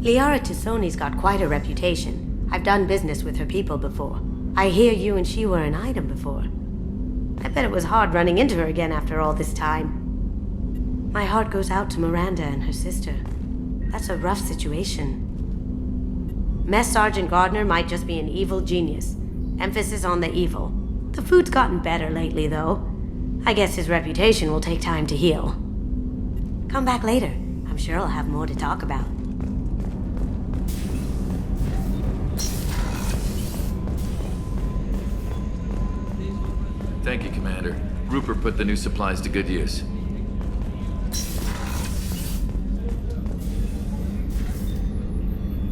Liara Tassoni's got quite a reputation. I've done business with her people before. I hear you and she were an item before. I bet it was hard running into her again after all this time. My heart goes out to Miranda and her sister. That's a rough situation. Mess Sergeant Gardner might just be an evil genius. Emphasis on the evil. The food's gotten better lately, though. I guess his reputation will take time to heal. Come back later. I'm sure I'll have more to talk about. Thank you, Commander. Rupert put the new supplies to good use.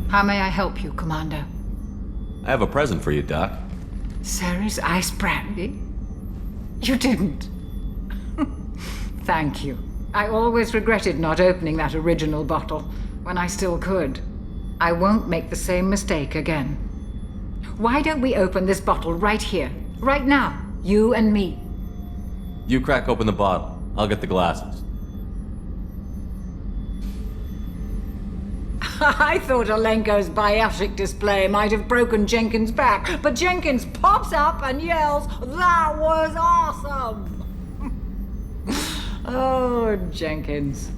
How may I help you, Commander? I have a present for you, Doc. Ceres ice brandy? You didn't. Thank you. I always regretted not opening that original bottle when I still could. I won't make the same mistake again. Why don't we open this bottle right here, right now, you and me? You crack open the bottle. I'll get the glasses. I thought Alenko's biotic display might have broken Jenkins' back, but Jenkins pops up and yells, "That was awesome!" Oh, Jenkins.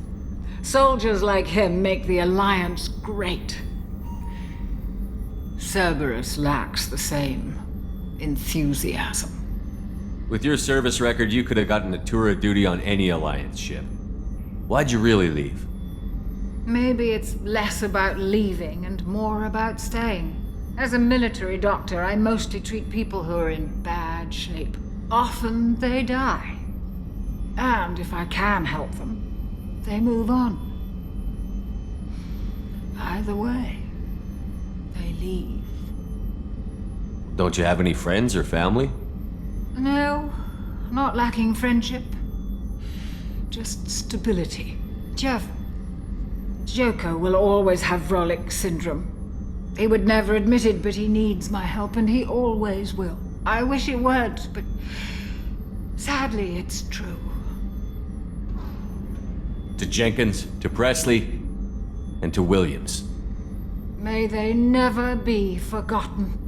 Soldiers like him make the Alliance great. Cerberus lacks the same enthusiasm. With your service record, you could have gotten a tour of duty on any Alliance ship. Why'd you really leave? Maybe it's less about leaving and more about staying. As a military doctor, I mostly treat people who are in bad shape. Often they die. And if I can help them, they move on. Either way, they leave. Don't you have any friends or family? No, not lacking friendship. Just stability. Jeff, Joko will always have Vrolic syndrome. He would never admit it, but he needs my help, and he always will. I wish it weren't, but sadly, it's true. To Jenkins, to Presley, and to Williams. May they never be forgotten.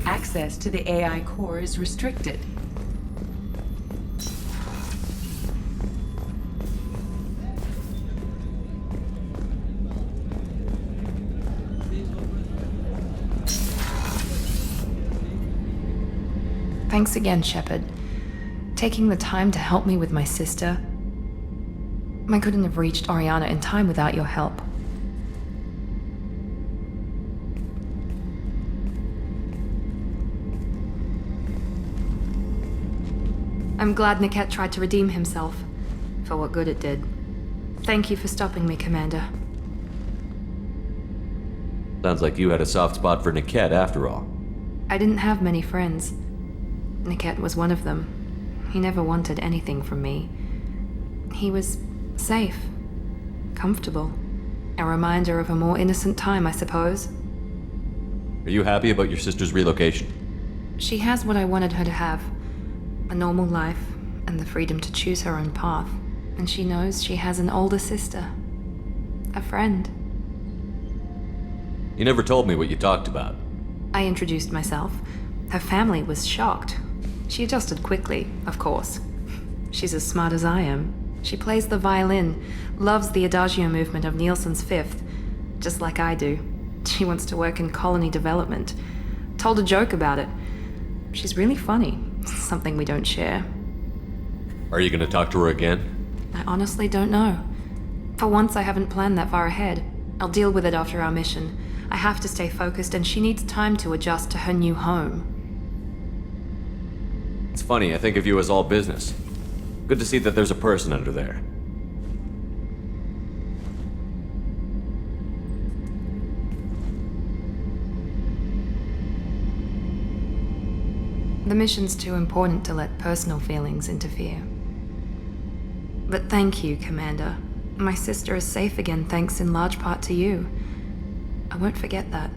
Access to the AI core is restricted. Thanks again, Shepard. Taking the time to help me with my sister. I couldn't have reached Oriana in time without your help. I'm glad Niket tried to redeem himself, for what good it did. Thank you for stopping me, Commander. Sounds like you had a soft spot for Niket after all. I didn't have many friends. Niket was one of them. He never wanted anything from me. He was safe, comfortable. A reminder of a more innocent time, I suppose. Are you happy about your sister's relocation? She has what I wanted her to have. A normal life, and the freedom to choose her own path. And she knows she has an older sister. A friend. You never told me what you talked about. I introduced myself. Her family was shocked. She adjusted quickly, of course. She's as smart as I am. She plays the violin, loves the adagio movement of Nielsen's Fifth, just like I do. She wants to work in colony development. Told a joke about it. She's really funny, something we don't share. Are you gonna talk to her again? I honestly don't know. For once, I haven't planned that far ahead. I'll deal with it after our mission. I have to stay focused, and she needs time to adjust to her new home. It's funny, I think of you as all business. Good to see that there's a person under there. The mission's too important to let personal feelings interfere. But thank you, Commander. My sister is safe again thanks in large part to you. I won't forget that.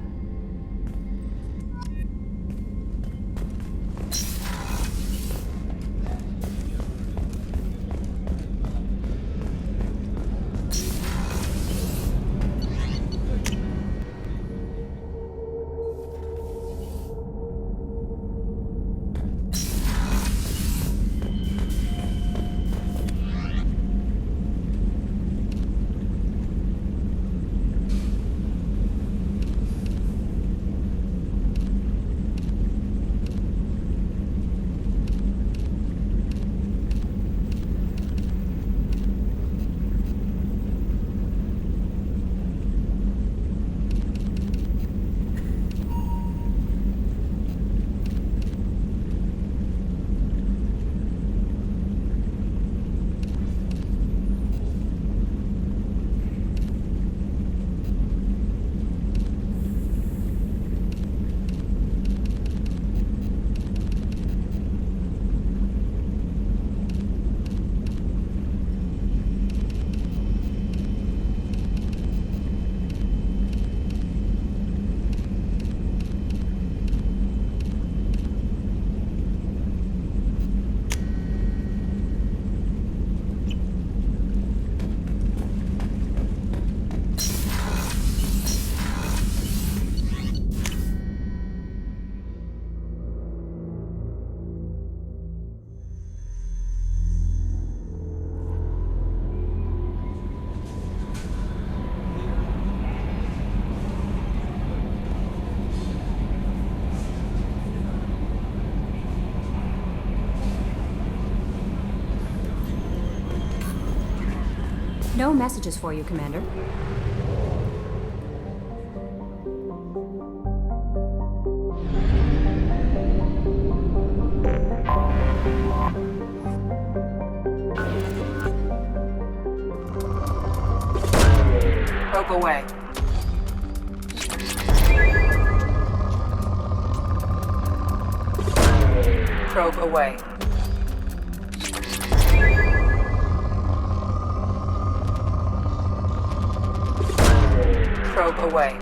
No messages for you, Commander. Probe away. Probe away. Probe away.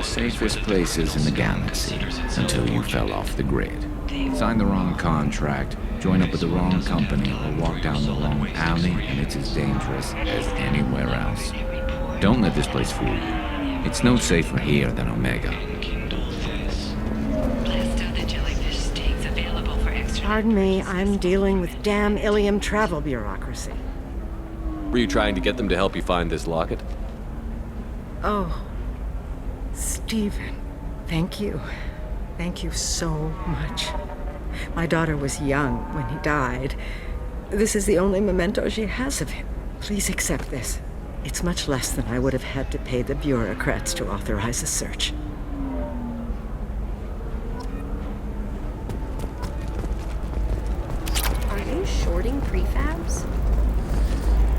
Safest places in the galaxy until you fell off the grid. Signed the wrong contract, Join up with the wrong company or walk down the wrong alley, and it's as dangerous as anywhere else. Don't let this place fool you. It's no safer here than Omega. Pardon me, I'm dealing with damn Ilium travel bureaucracy. Were you trying to get them to help you find this locket? Oh, Stephen, thank you. Thank you so much. My daughter was young when he died. This is the only memento she has of him. Please accept this. It's much less than I would have had to pay the bureaucrats to authorize a search. Are you shorting prefabs?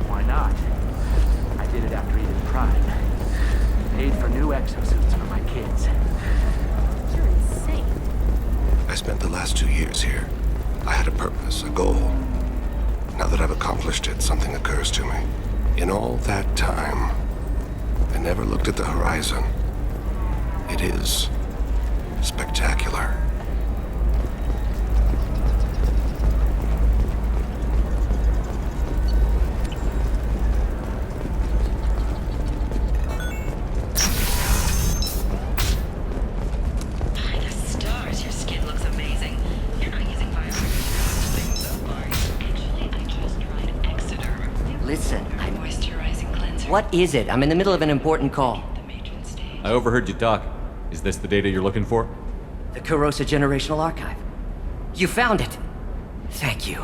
Why not? I did it after Eden Prime. Paid for new exosuits for my kids. You're insane. I spent the last 2 years here. I had a purpose, a goal. Now that I've accomplished it, something occurs to me. In all that time, I never looked at the horizon. It is spectacular. Listen, What is it? I'm in the middle of an important call. I overheard you talk. Is this the data you're looking for? The Kurosa Generational Archive. You found it! Thank you.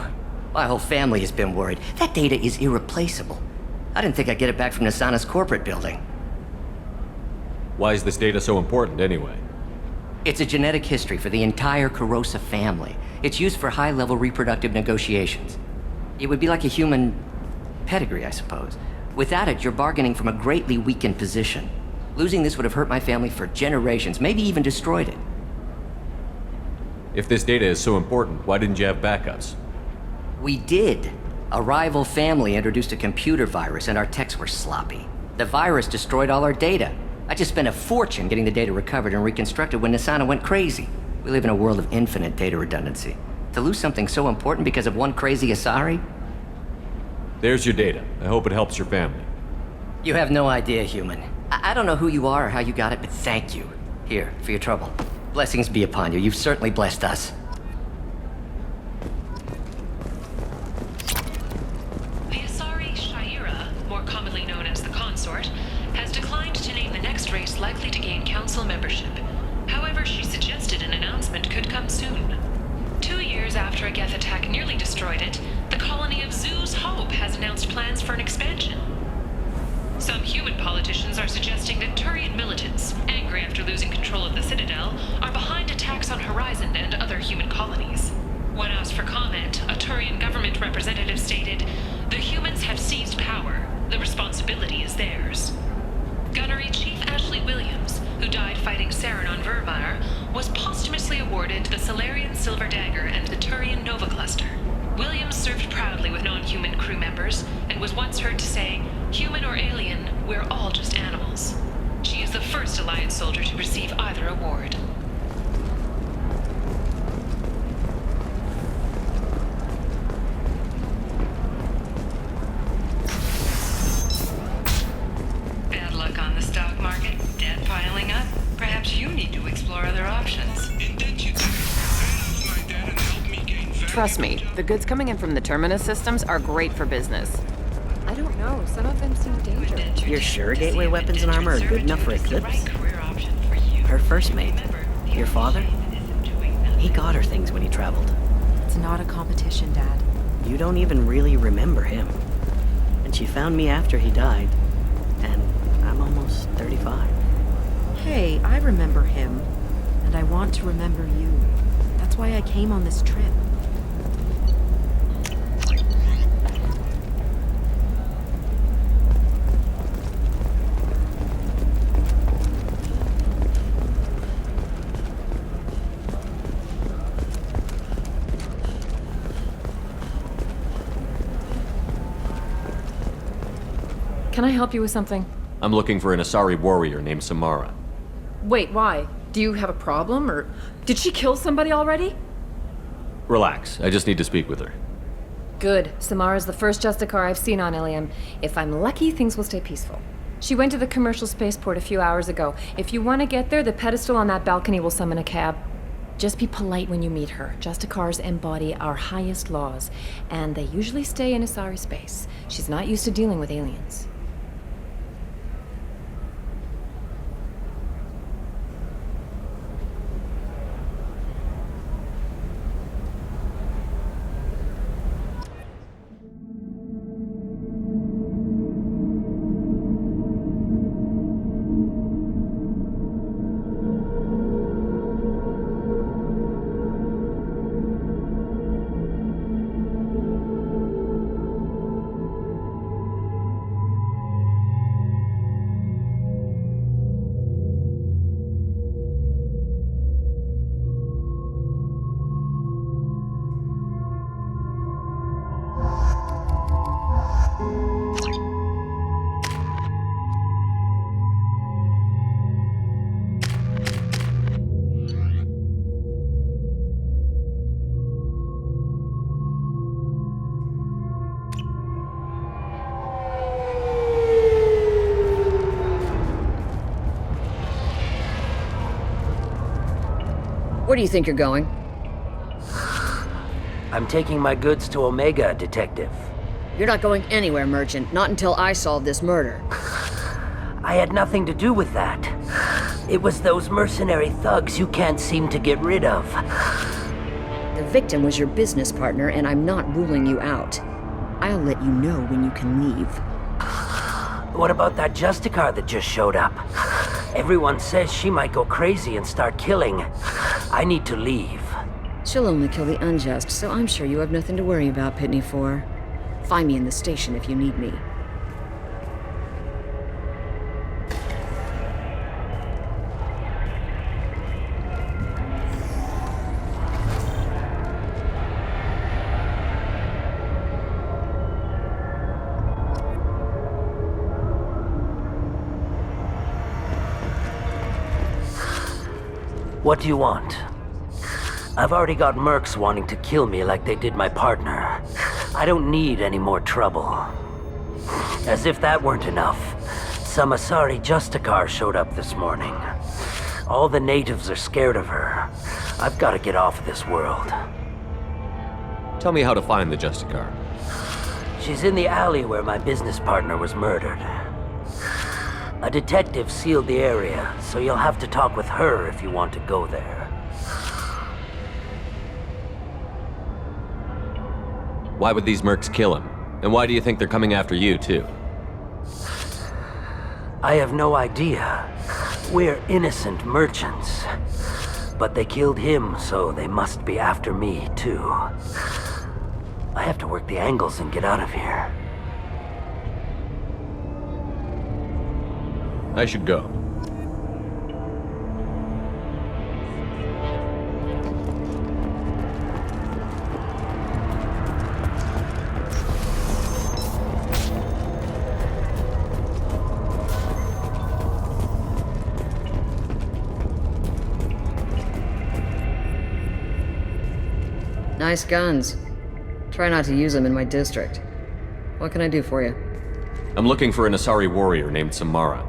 My whole family has been worried. That data is irreplaceable. I didn't think I'd get it back from Nasana's corporate building. Why is this data so important, anyway? It's a genetic history for the entire Kurosa family. It's used for high-level reproductive negotiations. It would be like a human pedigree, I suppose. Without it, you're bargaining from a greatly weakened position. Losing this would have hurt my family for generations, maybe even destroyed it. If this data is so important, why didn't you have backups? We did. A rival family introduced a computer virus and our techs were sloppy. The virus destroyed all our data. I just spent a fortune getting the data recovered and reconstructed when Nasana went crazy. We live in a world of infinite data redundancy. To lose something so important because of one crazy Asari? There's your data. I hope it helps your family. You have no idea, human. I don't know who you are or how you got it, but thank you. Here, for your trouble. Blessings be upon you. You've certainly blessed us. The Asari Shaira, more commonly known as the Consort, has declined to name the next race likely to gain council membership. However, she suggested an announcement could come soon. 2 years after a Geth attack nearly destroyed it, the colony of Zoo's Hope has announced plans for an expansion. Some human politicians are suggesting that Turian militants, angry after losing control of the Citadel, are behind attacks on Horizon and other human colonies. When asked for comment, a Turian government representative stated, "The humans have seized power. The responsibility is theirs." Gunnery Chief Ashley Williams, who died fighting Saren on Vermire, was posthumously awarded the Solarian Silver Dagger and the Turian Nova Cluster. Williams served proudly with non-human crew members and was once heard to say, "Human or alien, we're all just animals." She is the first Alliance soldier to receive either award. Bad luck on the stock market, debt piling up. Perhaps you need to explore other options. Trust me, the goods coming in from the Terminus systems are great for business. I don't know, some of them seem dangerous. You're sure gateway weapons and armor are good enough for Eclipse? Her first mate, your father? He got her things when he traveled. It's not a competition, Dad. You don't even really remember him. And she found me after he died. And I'm almost 35. Hey, I remember him. And I want to remember you. That's why I came on this trip. Can I help you with something? I'm looking for an Asari warrior named Samara. Wait, why? Do you have a problem, or did she kill somebody already? Relax. I just need to speak with her. Good. Samara's the first Justicar I've seen on Ilium. If I'm lucky, things will stay peaceful. She went to the commercial spaceport a few hours ago. If you want to get there, the pedestal on that balcony will summon a cab. Just be polite when you meet her. Justicars embody our highest laws, and they usually stay in Asari space. She's not used to dealing with aliens. Where do you think you're going? I'm taking my goods to Omega, Detective. You're not going anywhere, Merchant. Not until I solve this murder. I had nothing to do with that. It was those mercenary thugs you can't seem to get rid of. The victim was your business partner, and I'm not ruling you out. I'll let you know when you can leave. What about that Justicar that just showed up? Everyone says she might go crazy and start killing. I need to leave. She'll only kill the unjust, so I'm sure you have nothing to worry about, Pitney 4. Find me in the station if you need me. What do you want? I've already got mercs wanting to kill me like they did my partner. I don't need any more trouble. As if that weren't enough, some Asari Justicar showed up this morning. All the natives are scared of her. I've got to get off this world. Tell me how to find the Justicar. She's in the alley where my business partner was murdered. A detective sealed the area, so you'll have to talk with her if you want to go there. Why would these mercs kill him? And why do you think they're coming after you, too? I have no idea. We're innocent merchants. But they killed him, so they must be after me, too. I have to work the angles and get out of here. I should go. Nice guns. Try not to use them in my district. What can I do for you? I'm looking for an Asari warrior named Samara.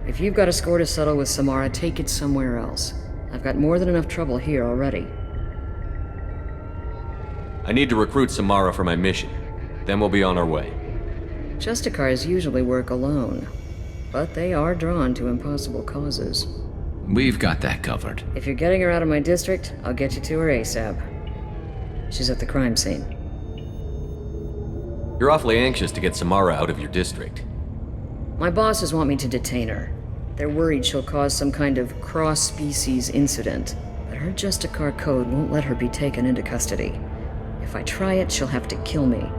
If you've got a score to settle with Samara, take it somewhere else. I've got more than enough trouble here already. I need to recruit Samara for my mission. Then we'll be on our way. Justicars usually work alone, but they are drawn to impossible causes. We've got that covered. If you're getting her out of my district, I'll get you to her ASAP. She's at the crime scene. You're awfully anxious to get Samara out of your district. My bosses want me to detain her. They're worried she'll cause some kind of cross-species incident, but her Justicar code won't let her be taken into custody. If I try it, she'll have to kill me.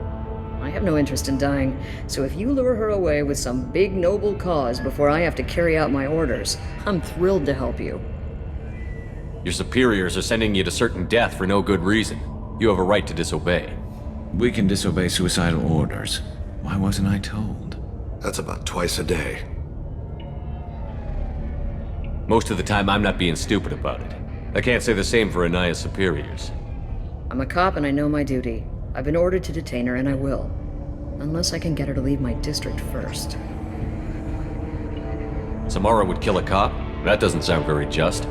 I have no interest in dying, so if you lure her away with some big noble cause before I have to carry out my orders, I'm thrilled to help you. Your superiors are sending you to certain death for no good reason. You have a right to disobey. We can disobey suicidal orders. Why wasn't I told? That's about twice a day. Most of the time, I'm not being stupid about it. I can't say the same for Anaya's superiors. I'm a cop and I know my duty. I've been ordered to detain her and I will. Unless I can get her to leave my district first. Samara would kill a cop? That doesn't sound very just.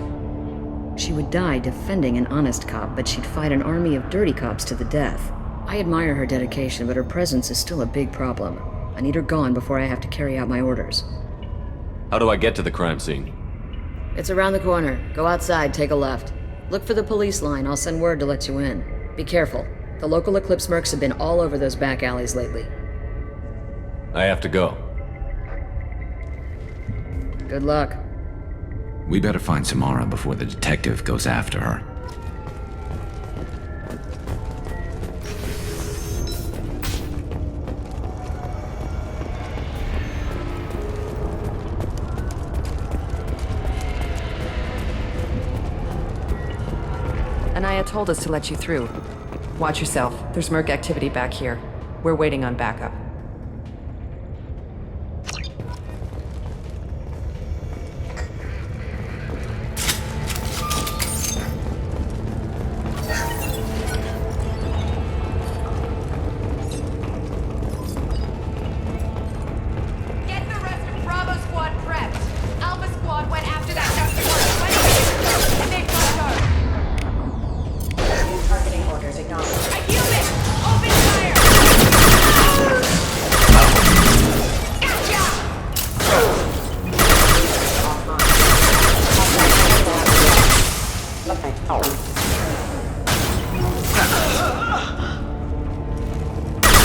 She would die defending an honest cop, but she'd fight an army of dirty cops to the death. I admire her dedication, but her presence is still a big problem. I need her gone before I have to carry out my orders. How do I get to the crime scene? It's around the corner. Go outside, take a left. Look for the police line. I'll send word to let you in. Be careful. The local Eclipse mercs have been all over those back alleys lately. I have to go. Good luck. We better find Samara before the detective goes after her. Anaya told us to let you through. Watch yourself. There's merc activity back here. We're waiting on backup. Get the rest of Bravo Squad prepped. Alpha Squad went after that and they got her. Targeting orders acknowledged. I healed it! Open fire!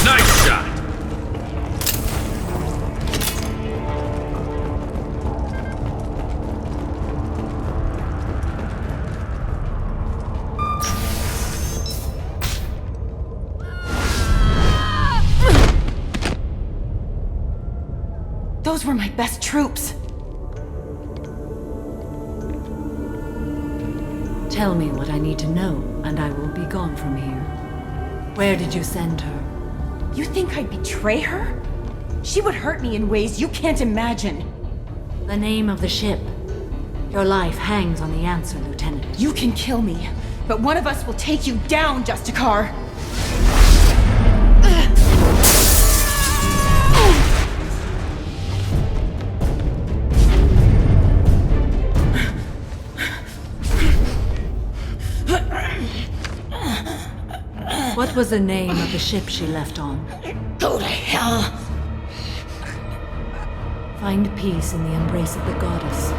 Nice shot! Those were my best troops. Tell me what I need to know, and I will be gone from here. Where did you send her? You think I'd betray her? She would hurt me in ways you can't imagine. The name of the ship. Your life hangs on the answer, Lieutenant. You can kill me, but one of us will take you down, Justicar. What was the name of the ship she left on? Go to hell! Find peace in the embrace of the goddess.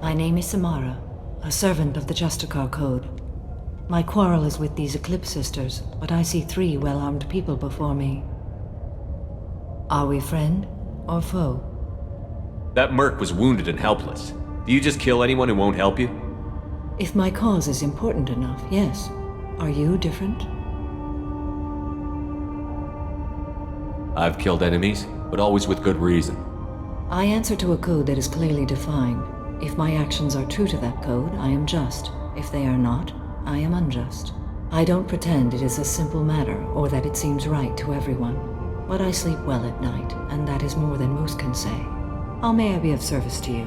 My name is Samara, a servant of the Justicar Code. My quarrel is with these Eclipse Sisters, but I see 3 well-armed people before me. Are we friend or foe? That merc was wounded and helpless. Do you just kill anyone who won't help you? If my cause is important enough, yes. Are you different? I've killed enemies, but always with good reason. I answer to a code that is clearly defined. If my actions are true to that code, I am just. If they are not, I am unjust. I don't pretend it is a simple matter or that it seems right to everyone. But I sleep well at night, and that is more than most can say. How may I be of service to you?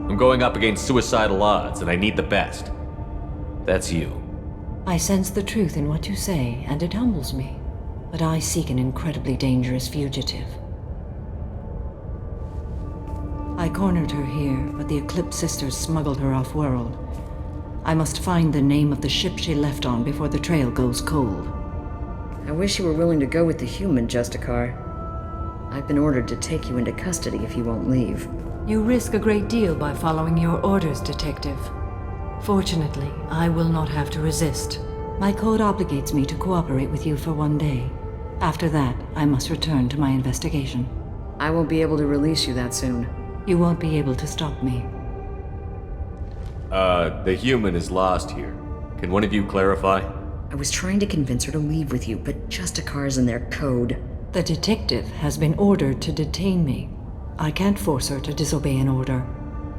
I'm going up against suicidal odds, and I need the best. That's you. I sense the truth in what you say, and it humbles me. But I seek an incredibly dangerous fugitive. I cornered her here, but the Eclipse Sisters smuggled her off-world. I must find the name of the ship she left on before the trail goes cold. I wish you were willing to go with the human, Justicar. I've been ordered to take you into custody if you won't leave. You risk a great deal by following your orders, Detective. Fortunately, I will not have to resist. My code obligates me to cooperate with you for 1 day. After that, I must return to my investigation. I won't be able to release you that soon. You won't be able to stop me. The human is lost here. Can one of you clarify? I was trying to convince her to leave with you, but Justicar's in their code. The detective has been ordered to detain me. I can't force her to disobey an order.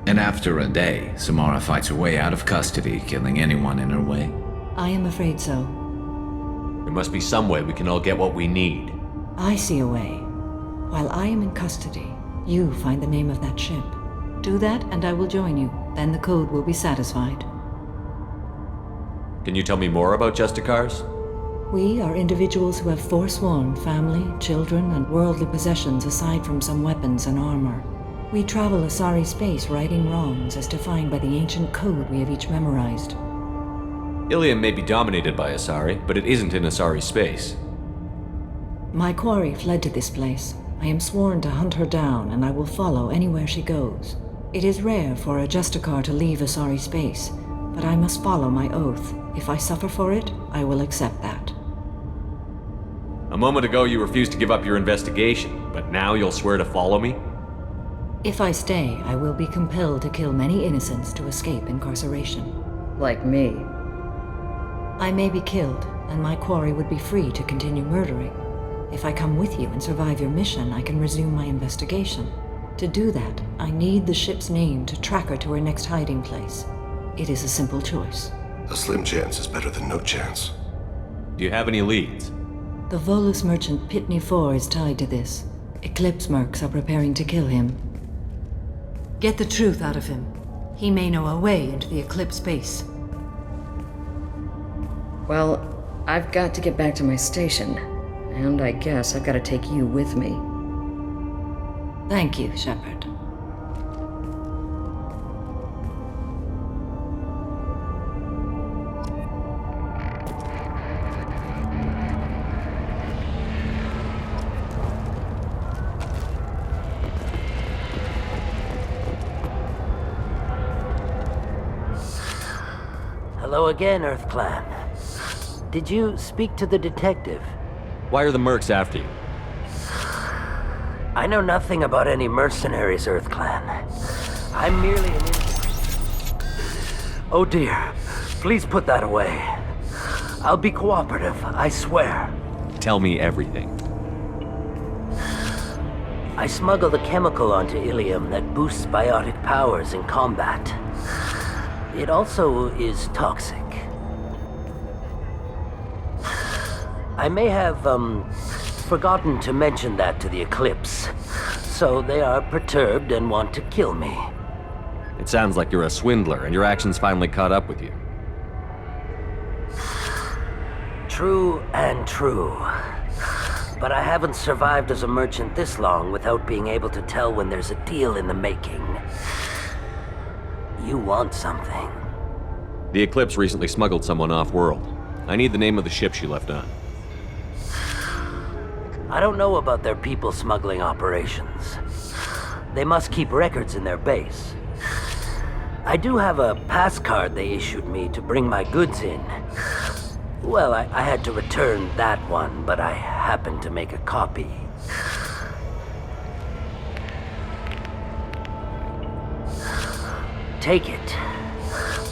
And after a day, Samara fights her way out of custody, killing anyone in her way. I am afraid so. There must be some way we can all get what we need. I see a way. While I am in custody, you find the name of that ship. Do that and I will join you. Then the code will be satisfied. Can you tell me more about Justicars? We are individuals who have forsworn family, children, and worldly possessions aside from some weapons and armor. We travel Asari space righting wrongs as defined by the ancient code we have each memorized. Ilium may be dominated by Asari, but it isn't in Asari space. My quarry fled to this place. I am sworn to hunt her down, and I will follow anywhere she goes. It is rare for a Justicar to leave Asari space, but I must follow my oath. If I suffer for it, I will accept that. A moment ago you refused to give up your investigation, but now you'll swear to follow me? If I stay, I will be compelled to kill many innocents to escape incarceration. Like me. I may be killed, and my quarry would be free to continue murdering. If I come with you and survive your mission, I can resume my investigation. To do that, I need the ship's name to track her to her next hiding place. It is a simple choice. A slim chance is better than no chance. Do you have any leads? The Volus merchant Pitney 4 is tied to this. Eclipse mercs are preparing to kill him. Get the truth out of him. He may know a way into the Eclipse base. Well, I've got to get back to my station. And I guess I've got to take you with me. Thank you, Shepard. Hello again, Earth Clan. Did you speak to the detective? Why are the mercs after you? I know nothing about any mercenaries, Earth Clan. I'm merely an... Oh dear. Please put that away. I'll be cooperative, I swear. Tell me everything. I smuggled a chemical onto Ilium that boosts biotic powers in combat. It also is toxic. I may have, forgotten to mention that to the Eclipse, so they are perturbed and want to kill me. It sounds like you're a swindler, and your actions finally caught up with you. True and true. But I haven't survived as a merchant this long without being able to tell when there's a deal in the making. You want something. The Eclipse recently smuggled someone off-world. I need the name of the ship she left on. I don't know about their people smuggling operations. They must keep records in their base. I do have a pass card they issued me to bring my goods in. Well, I had to return that one, but I happened to make a copy. Take it,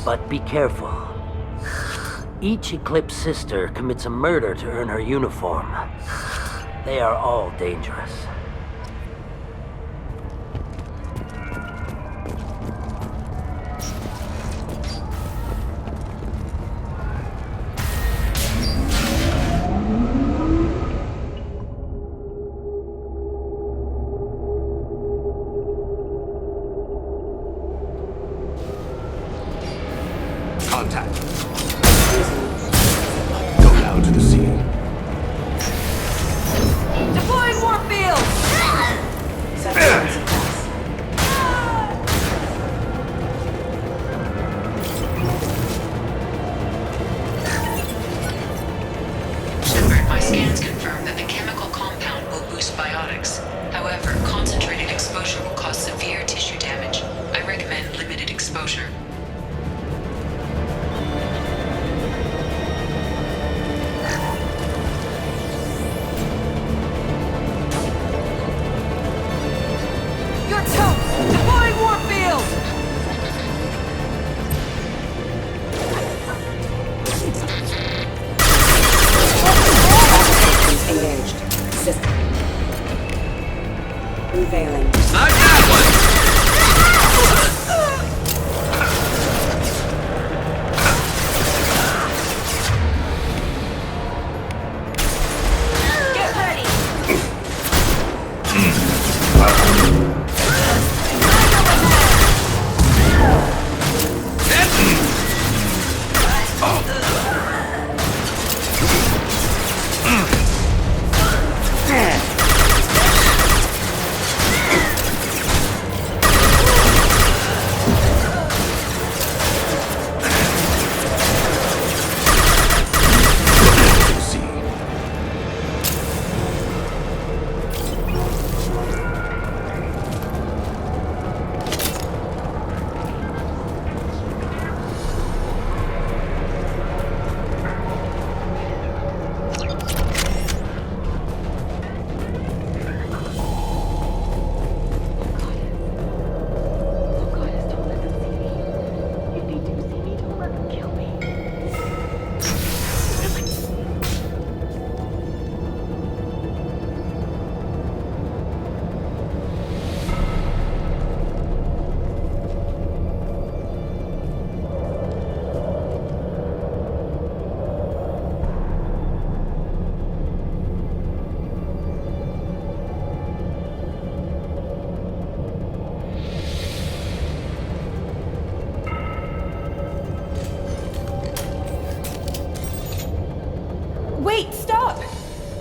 but be careful. Each Eclipse sister commits a murder to earn her uniform. They are all dangerous. Contact. Go now to the scene. Deploying Warfield! Shepard, my scans confirm that the chemical compound will boost biotics. However, concentrated exposure will cause severe tissue damage. I recommend limited exposure.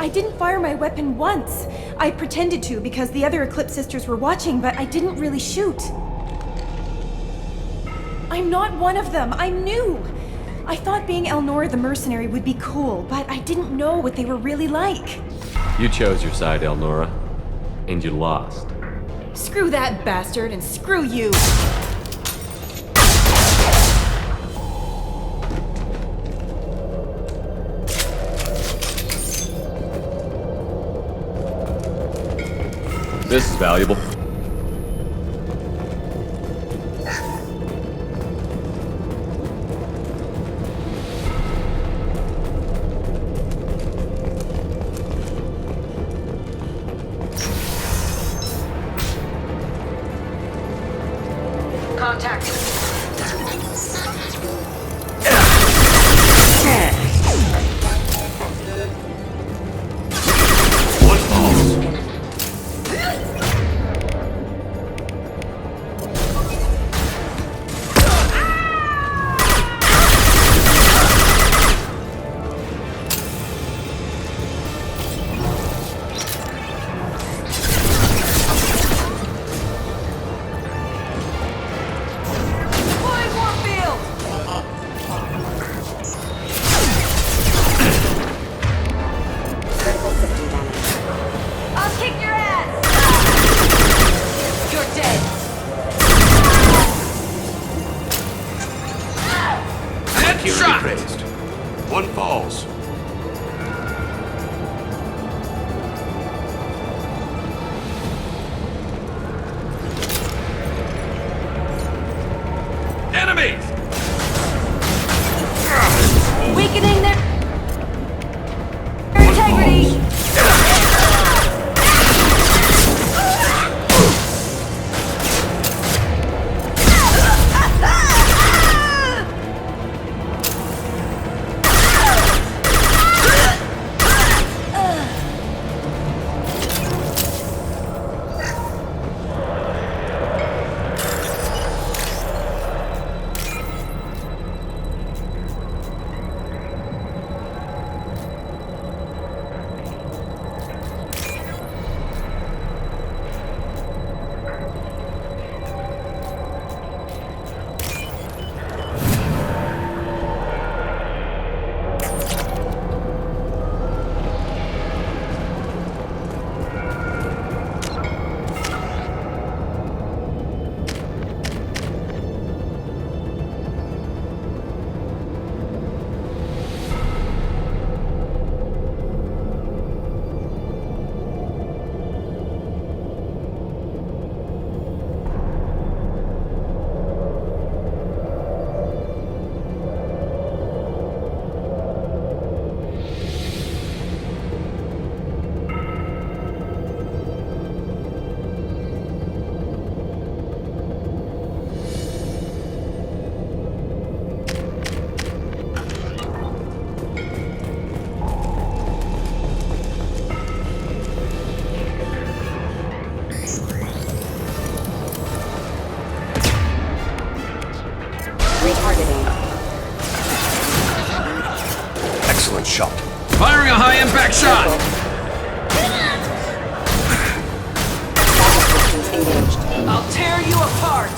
I didn't fire my weapon once. I pretended to because the other Eclipse sisters were watching, but I didn't really shoot. I'm not one of them. I'm new. I thought being Elnora the mercenary would be cool, but I didn't know what they were really like. You chose your side, Elnora, and you lost. Screw that bastard and screw you. This is valuable. Contact. One falls. Enemies! Weakening their integrity. Excellent shot. Firing a high-impact shot! I'll tear you apart.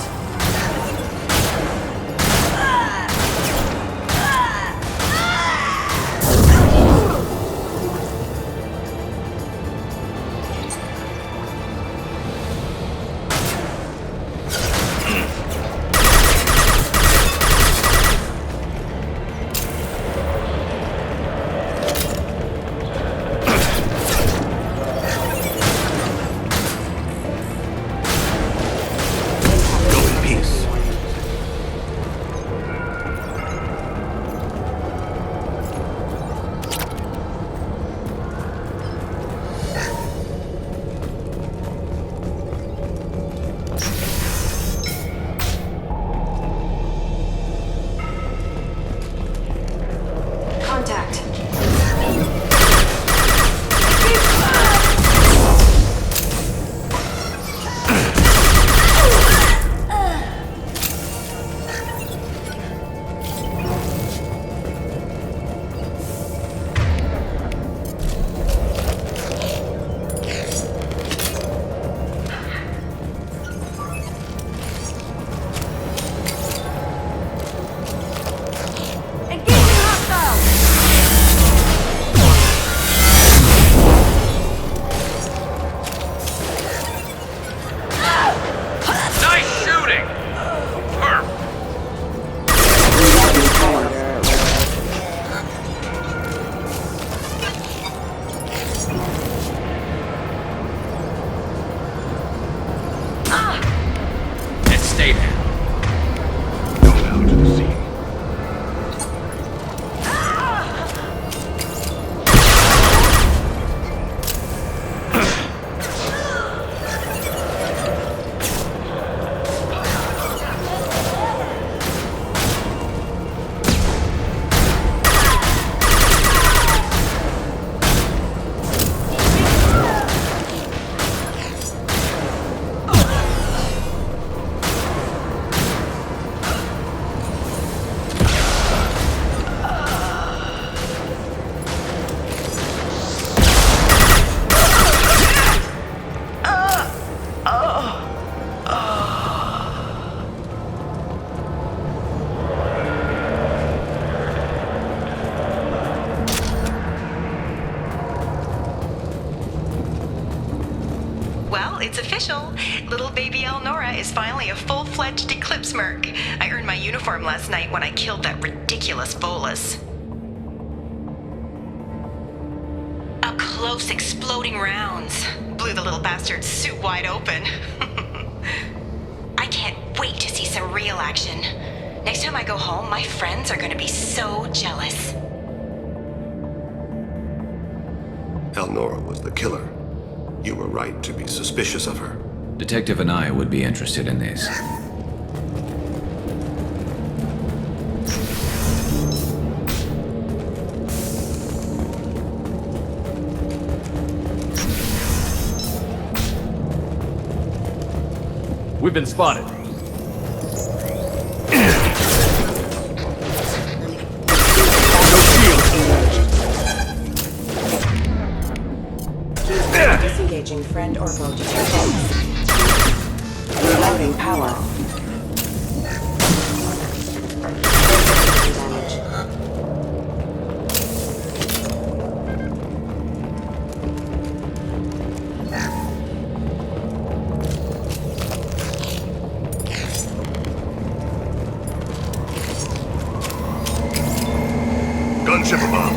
It's official. Little baby Elnora is finally a full-fledged Eclipse merc. I earned my uniform last night when I killed that ridiculous Volus. Up close, exploding rounds. Blew the little bastard's suit wide open. I can't wait to see some real action. Next time I go home, my friends are gonna be so jealous. Elnora was the killer. You were right to be suspicious of her. Detective and I would be interested in this. We've been spotted. Disengaging friend or foe detected. Reloading power. Damage. Gunship above.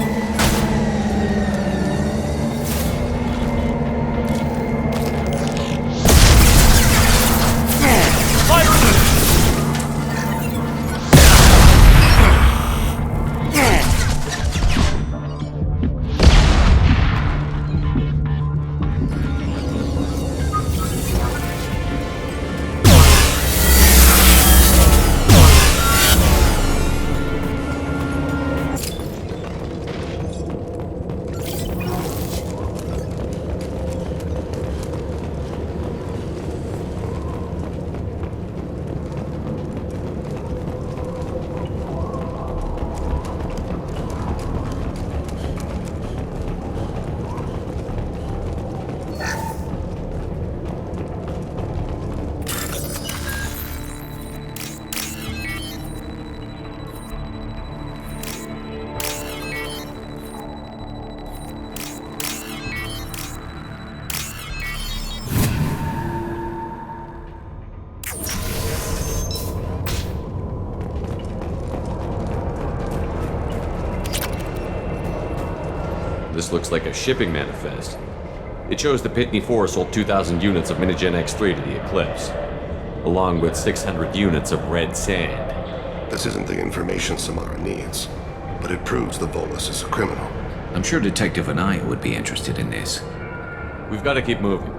This looks like a shipping manifest. It shows the Pitney 4 sold 2,000 units of Minigen X3 to the Eclipse, along with 600 units of red sand. This isn't the information Samara needs, but it proves the Volus is a criminal. I'm sure Detective and I would be interested in this. We've got to keep moving.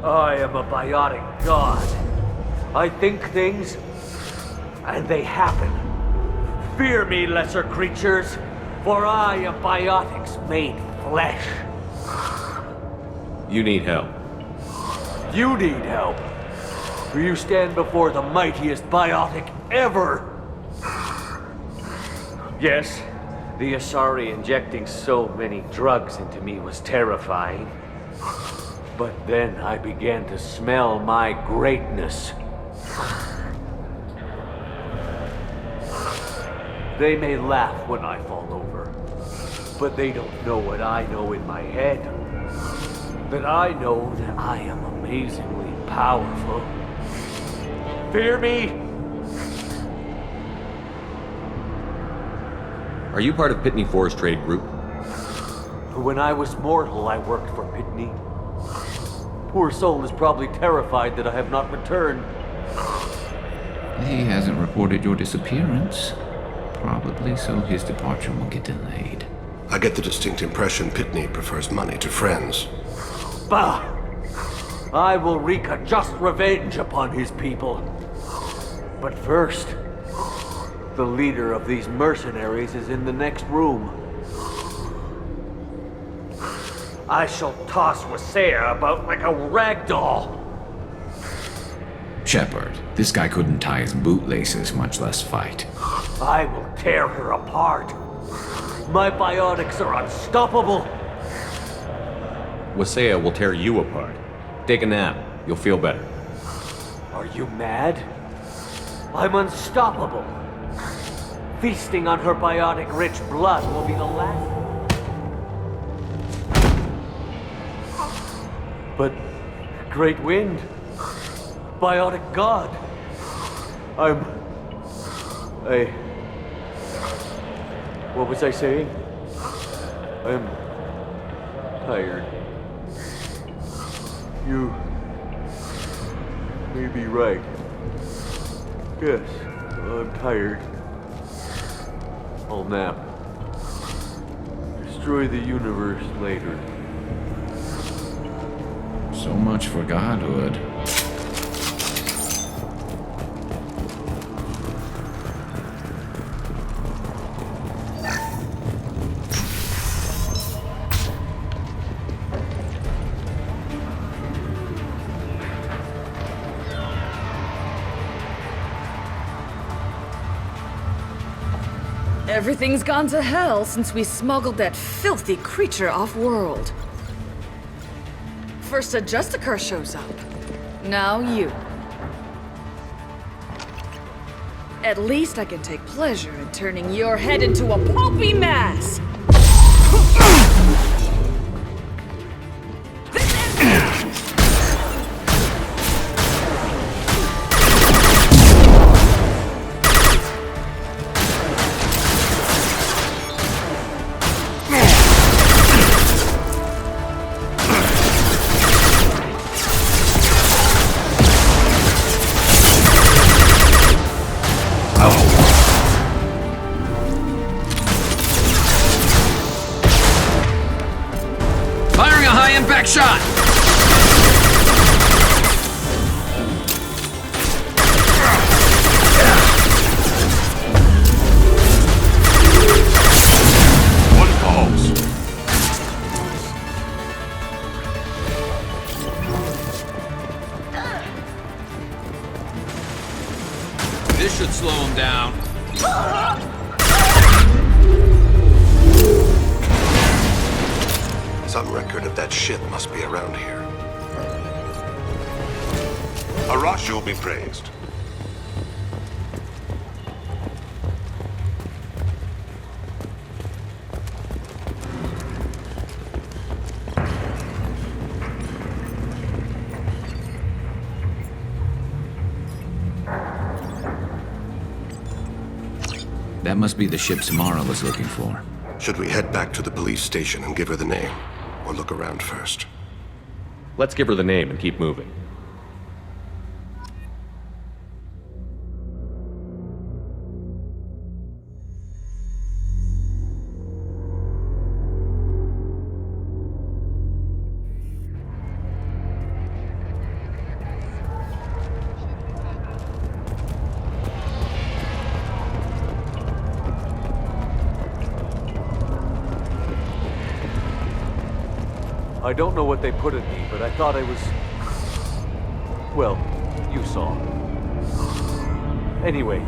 I am a biotic god. I think things, and they happen. Fear me, lesser creatures, for I am biotics made flesh. You need help. You need help, for you stand before the mightiest biotic ever. Yes, the Asari injecting so many drugs into me was terrifying. But then I began to smell my greatness. They may laugh when I fall over, but they don't know what I know in my head. That I know that I am amazingly powerful. Fear me? Are you part of Pitney 4's trade group? When I was mortal, I worked for Pitney. Poor soul is probably terrified that I have not returned. He hasn't reported your disappearance. Probably so his departure will get delayed. I get the distinct impression Pitney prefers money to friends. Bah! I will wreak a just revenge upon his people. But first, the leader of these mercenaries is in the next room. I shall toss Wasea about like a rag doll. Shepard, this guy couldn't tie his bootlaces, much less fight. I will tear her apart. My biotics are unstoppable. Wasea will tear you apart. Take a nap. You'll feel better. Are you mad? I'm unstoppable. Feasting on her biotic-rich blood will be the last... But... Great Wind... Biotic God... What was I saying? I'm... tired. You... may be right. Yes, I'm tired. I'll nap. Destroy the universe later. So much for godhood. Everything's gone to hell since we smuggled that filthy creature off-world. First a Justicar shows up. Now you. At least I can take pleasure in turning your head into a pulpy mass! Firing a high-impact shot! One falls. This should slow him down. Some record of that ship must be around here. Arashu be praised. That must be the ship Samara was looking for. Should we head back to the police station and give her the name? Or look around first? Let's give her the name and keep moving. I don't know what they put in me, but I thought I was... Well, you saw. Anyway,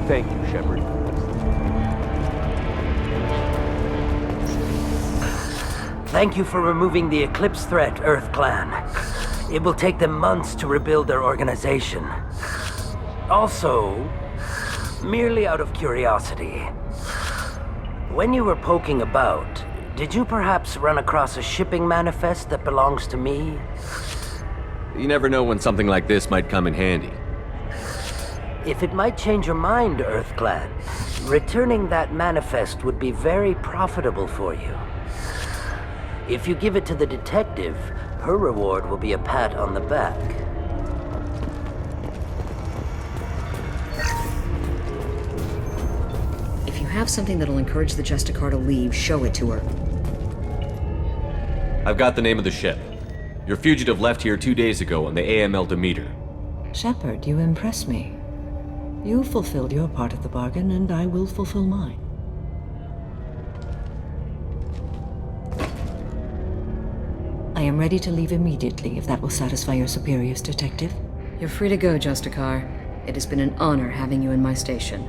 thank you, Shepard. Thank you for removing the Eclipse threat, Earth Clan. It will take them months to rebuild their organization. Also, merely out of curiosity, when you were poking about, did you perhaps run across a shipping manifest that belongs to me? You never know when something like this might come in handy. If it might change your mind, Earth Clan, returning that manifest would be very profitable for you. If you give it to the detective, her reward will be a pat on the back. If you have something that'll encourage the Justicar to leave, show it to her. I've got the name of the ship. Your fugitive left here 2 days ago on the AML Demeter. Shepard, you impress me. You fulfilled your part of the bargain, and I will fulfill mine. I am ready to leave immediately if that will satisfy your superiors, Detective. You're free to go, Justicar. It has been an honor having you in my station.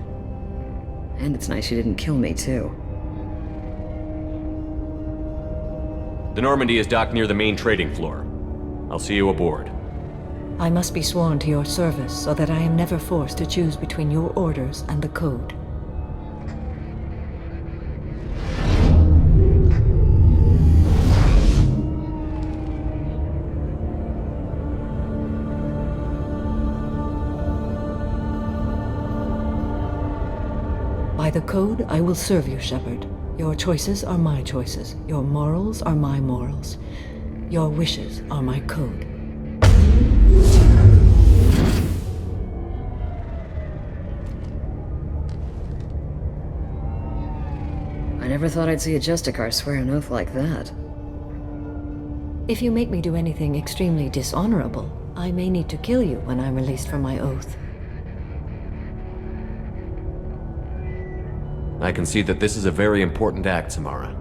And it's nice you didn't kill me, too. The Normandy is docked near the main trading floor. I'll see you aboard. I must be sworn to your service so that I am never forced to choose between your orders and the code. By the code, I will serve you, Shepard. Your choices are my choices. Your morals are my morals. Your wishes are my code. I never thought I'd see a Justicar swear an oath like that. If you make me do anything extremely dishonorable, I may need to kill you when I'm released from my oath. I can see that this is a very important act, Samara.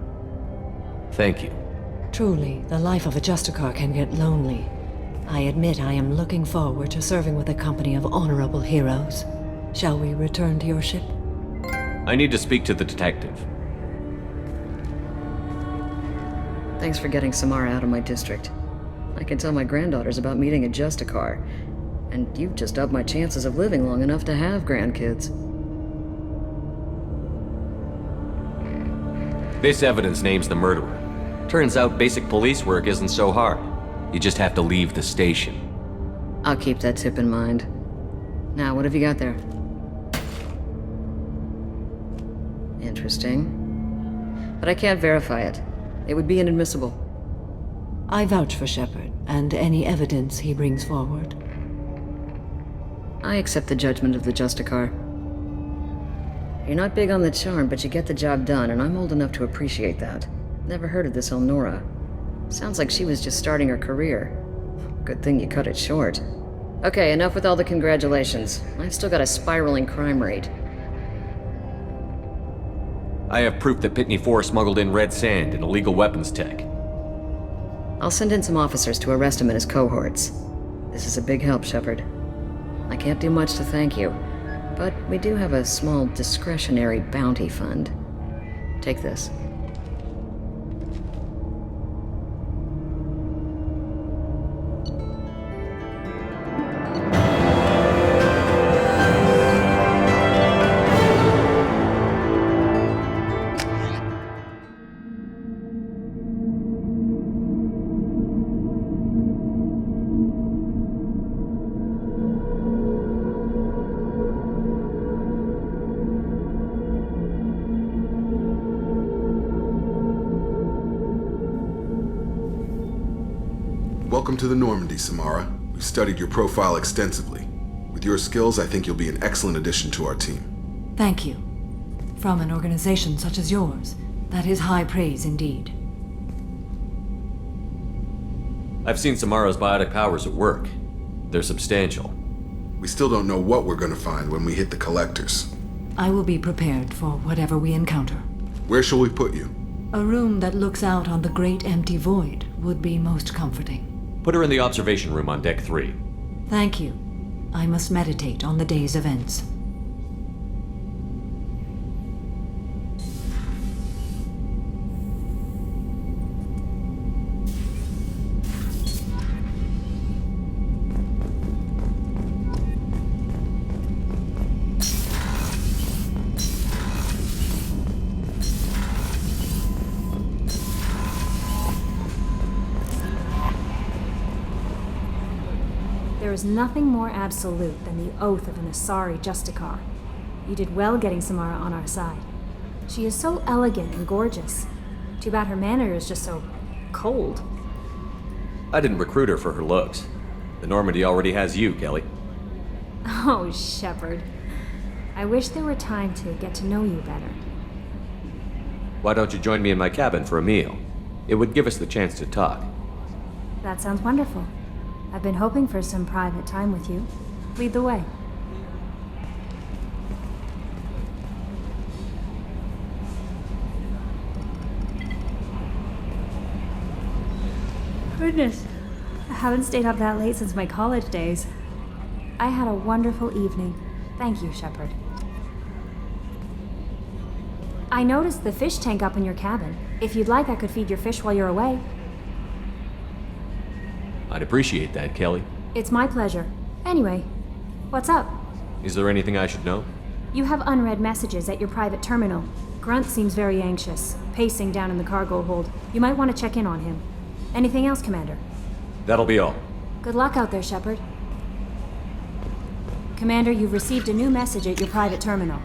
Thank you. Truly, the life of a Justicar can get lonely. I admit I am looking forward to serving with a company of honorable heroes. Shall we return to your ship? I need to speak to the detective. Thanks for getting Samara out of my district. I can tell my granddaughters about meeting a Justicar, and you've just upped my chances of living long enough to have grandkids. This evidence names the murderer. Turns out basic police work isn't so hard. You just have to leave the station. I'll keep that tip in mind. Now, what have you got there? Interesting. But I can't verify it. It would be inadmissible. I vouch for Shepard, and any evidence he brings forward. I accept the judgment of the Justicar. You're not big on the charm, but you get the job done, and I'm old enough to appreciate that. Never heard of this Elnora. Sounds like she was just starting her career. Good thing you cut it short. Okay, enough with all the congratulations. I've still got a spiraling crime rate. I have proof that Pitney 4 smuggled in red sand and illegal weapons tech. I'll send in some officers to arrest him and his cohorts. This is a big help, Shepard. I can't do much to thank you, but we do have a small discretionary bounty fund. Take this. Welcome to the Normandy, Samara. We've studied your profile extensively. With your skills, I think you'll be an excellent addition to our team. Thank you. From an organization such as yours, that is high praise indeed. I've seen Samara's biotic powers at work. They're substantial. We still don't know what we're going to find when we hit the collectors. I will be prepared for whatever we encounter. Where shall we put you? A room that looks out on the great empty void would be most comforting. Put her in the observation room on deck 3. Thank you. I must meditate on the day's events. There is nothing more absolute than the oath of an Asari Justicar. You did well getting Samara on our side. She is so elegant and gorgeous. Too bad her manner is just so cold. I didn't recruit her for her looks. The Normandy already has you, Kelly. Oh, Shepard. I wish there were time to get to know you better. Why don't you join me in my cabin for a meal? It would give us the chance to talk. That sounds wonderful. I've been hoping for some private time with you. Lead the way. Goodness, I haven't stayed up that late since my college days. I had a wonderful evening. Thank you, Shepard. I noticed the fish tank up in your cabin. If you'd like, I could feed your fish while you're away. I'd appreciate that, Kelly. It's my pleasure. Anyway, what's up? Is there anything I should know? You have unread messages at your private terminal. Grunt seems very anxious, pacing down in the cargo hold. You might want to check in on him. Anything else, Commander? That'll be all. Good luck out there, Shepard. Commander, you've received a new message at your private terminal.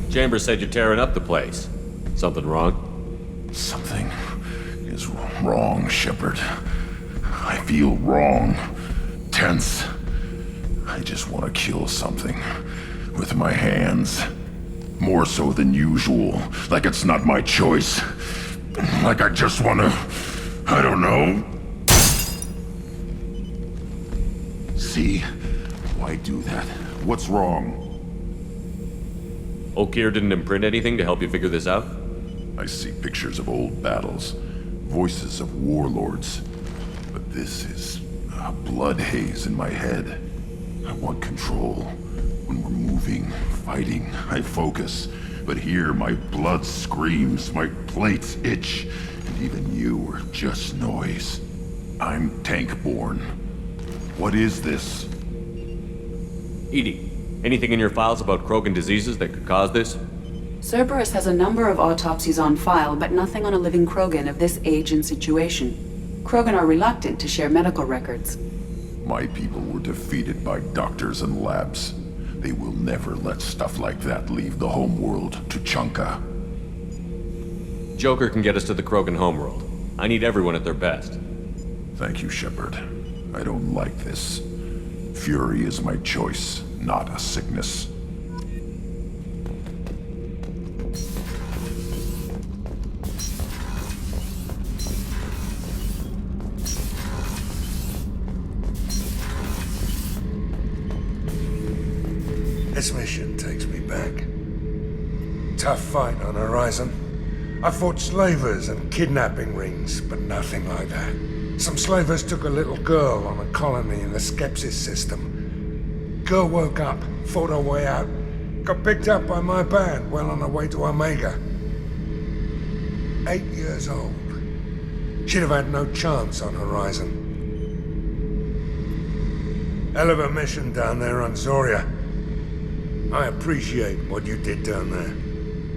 Chambers said you're tearing up the place. Something wrong? Something is wrong, Shepard. I feel wrong. Tense. I just want to kill something. With my hands. More so than usual. Like it's not my choice. Like I just want to... I don't know. See? Why do that? What's wrong? Okir didn't imprint anything to help you figure this out? I see pictures of old battles, voices of warlords. But this is a blood haze in my head. I want control. When we're moving, fighting, I focus. But here, my blood screams, my plates itch, and even you are just noise. I'm tank-born. What is this? EDI, anything in your files about Krogan diseases that could cause this? Cerberus has a number of autopsies on file, but nothing on a living Krogan of this age and situation. Krogan are reluctant to share medical records. My people were defeated by doctors and labs. They will never let stuff like that leave the homeworld to Chunka. Joker can get us to the Krogan homeworld. I need everyone at their best. Thank you, Shepard. I don't like this. Fury is my choice, not a sickness. This mission takes me back. Tough fight on Horizon. I fought slavers and kidnapping rings, but nothing like that. Some slavers took a little girl on a colony in the Skepsis system. Girl woke up, fought her way out, got picked up by my band well on her way to Omega. 8 years old. She'd have had no chance on Horizon. Hell of a mission down there on Zoria. I appreciate what you did down there.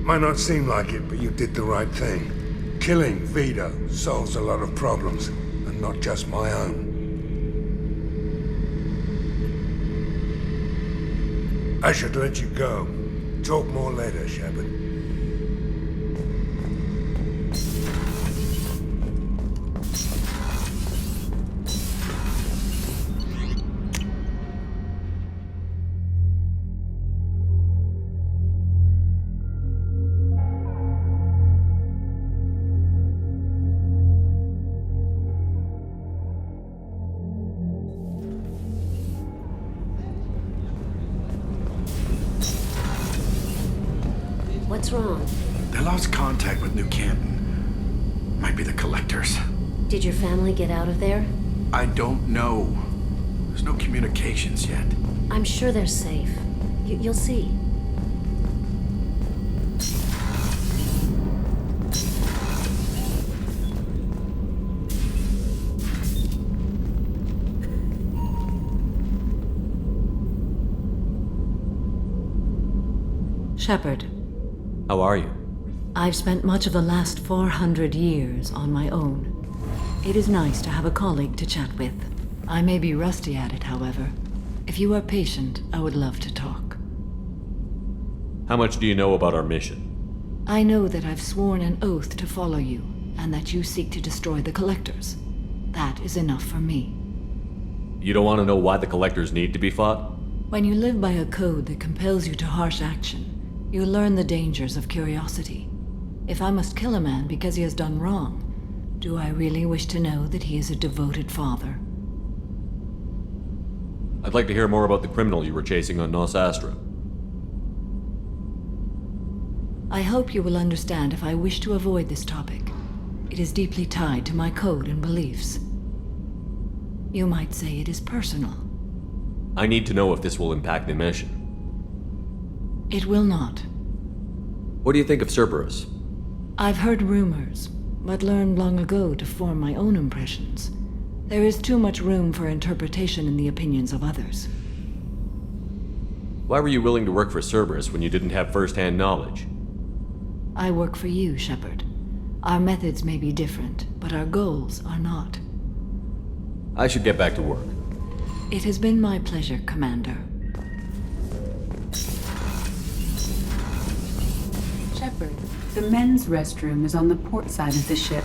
Might not seem like it, but you did the right thing. Killing Vito solves a lot of problems, and not just my own. I should let you go. Talk more later, Shepard. What's wrong? They lost contact with New Canton. Might be the collectors. Did your family get out of there? I don't know. There's no communications yet. I'm sure they're safe. You'll see. Shepard. How are you? I've spent much of the last 400 years on my own. It is nice to have a colleague to chat with. I may be rusty at it, however. If you are patient, I would love to talk. How much do you know about our mission? I know that I've sworn an oath to follow you, and that you seek to destroy the Collectors. That is enough for me. You don't want to know why the Collectors need to be fought? When you live by a code that compels you to harsh action, you learn the dangers of curiosity. If I must kill a man because he has done wrong, do I really wish to know that he is a devoted father? I'd like to hear more about the criminal you were chasing on Nos Astra. I hope you will understand if I wish to avoid this topic. It is deeply tied to my code and beliefs. You might say it is personal. I need to know if this will impact the mission. It will not. What do you think of Cerberus? I've heard rumors, but learned long ago to form my own impressions. There is too much room for interpretation in the opinions of others. Why were you willing to work for Cerberus when you didn't have first-hand knowledge? I work for you, Shepard. Our methods may be different, but our goals are not. I should get back to work. It has been my pleasure, Commander. Shepard, the men's restroom is on the port side of the ship.